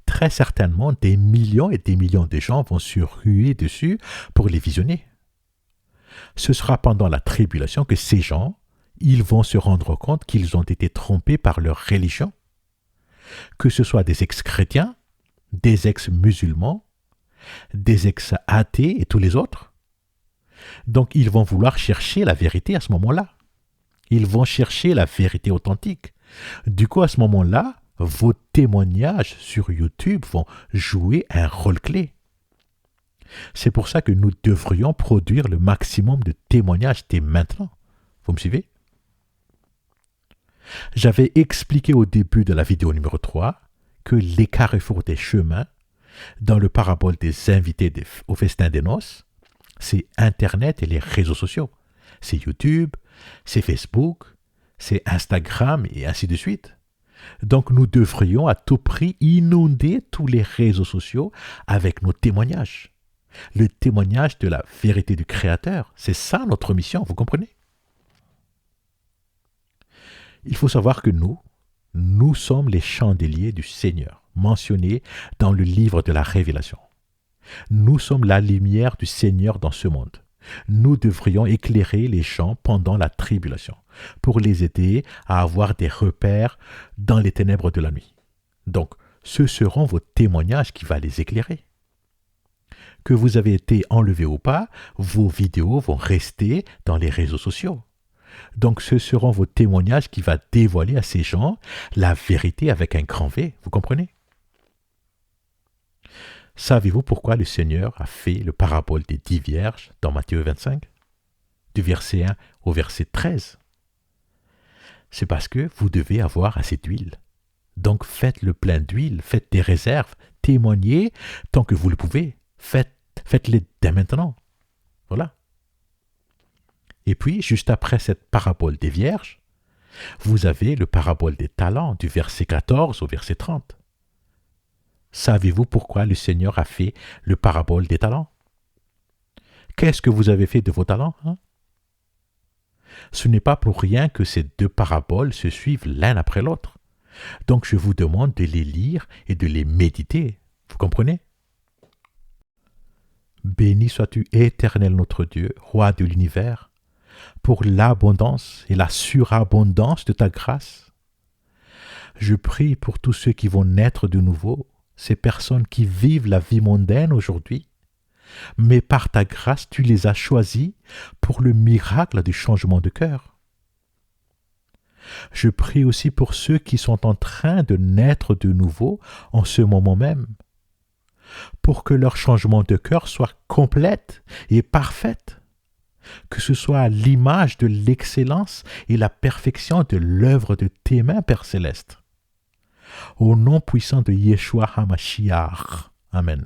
S1: très certainement des millions et des millions de gens vont se ruer dessus pour les visionner. Ce sera pendant la tribulation que ces gens, ils vont se rendre compte qu'ils ont été trompés par leur religion, que ce soit des ex-chrétiens, des ex-musulmans, des ex-athées et tous les autres. Donc, ils vont vouloir chercher la vérité à ce moment-là. Ils vont chercher la vérité authentique. Du coup, à ce moment-là, vos témoignages sur YouTube vont jouer un rôle clé. C'est pour ça que nous devrions produire le maximum de témoignages dès maintenant. Vous me suivez? J'avais expliqué au début de la vidéo numéro 3 que les carrefours des chemins, dans le parabole des invités au festin des noces, c'est Internet et les réseaux sociaux. C'est YouTube, c'est Facebook, c'est Instagram et ainsi de suite. Donc nous devrions à tout prix inonder tous les réseaux sociaux avec nos témoignages. Le témoignage de la vérité du Créateur, c'est ça notre mission, vous comprenez? Il faut savoir que nous sommes les chandeliers du Seigneur, mentionnés dans le livre de la Révélation. Nous sommes la lumière du Seigneur dans ce monde. Nous devrions éclairer les gens pendant la tribulation, pour les aider à avoir des repères dans les ténèbres de la nuit. Donc, ce seront vos témoignages qui vont les éclairer. Que vous avez été enlevé ou pas, vos vidéos vont rester dans les réseaux sociaux. Donc, ce seront vos témoignages qui vont dévoiler à ces gens la vérité avec un grand V. Vous comprenez? Savez-vous pourquoi le Seigneur a fait le parabole des 10 vierges dans Matthieu 25, du verset 1 au verset 13? C'est parce que vous devez avoir assez d'huile. Donc faites le plein d'huile, faites des réserves, témoignez tant que vous le pouvez. Faites-les dès maintenant. Voilà. Et puis, juste après cette parabole des vierges, vous avez le parabole des talents du verset 14 au verset 30. Savez-vous pourquoi le Seigneur a fait le parabole des talents? Qu'est-ce que vous avez fait de vos talents? Ce n'est pas pour rien que ces deux paraboles se suivent l'un après l'autre. Donc je vous demande de les lire et de les méditer. Vous comprenez? Béni sois-tu, Éternel notre Dieu, Roi de l'univers, pour l'abondance et la surabondance de ta grâce. Je prie pour tous ceux qui vont naître de nouveau, ces personnes qui vivent la vie mondaine aujourd'hui, mais par ta grâce, tu les as choisis pour le miracle du changement de cœur. Je prie aussi pour ceux qui sont en train de naître de nouveau en ce moment même, pour que leur changement de cœur soit complète et parfaite, que ce soit à l'image de l'excellence et la perfection de l'œuvre de tes mains, Père Céleste. Au nom puissant de Yeshua HaMashiach. Amen.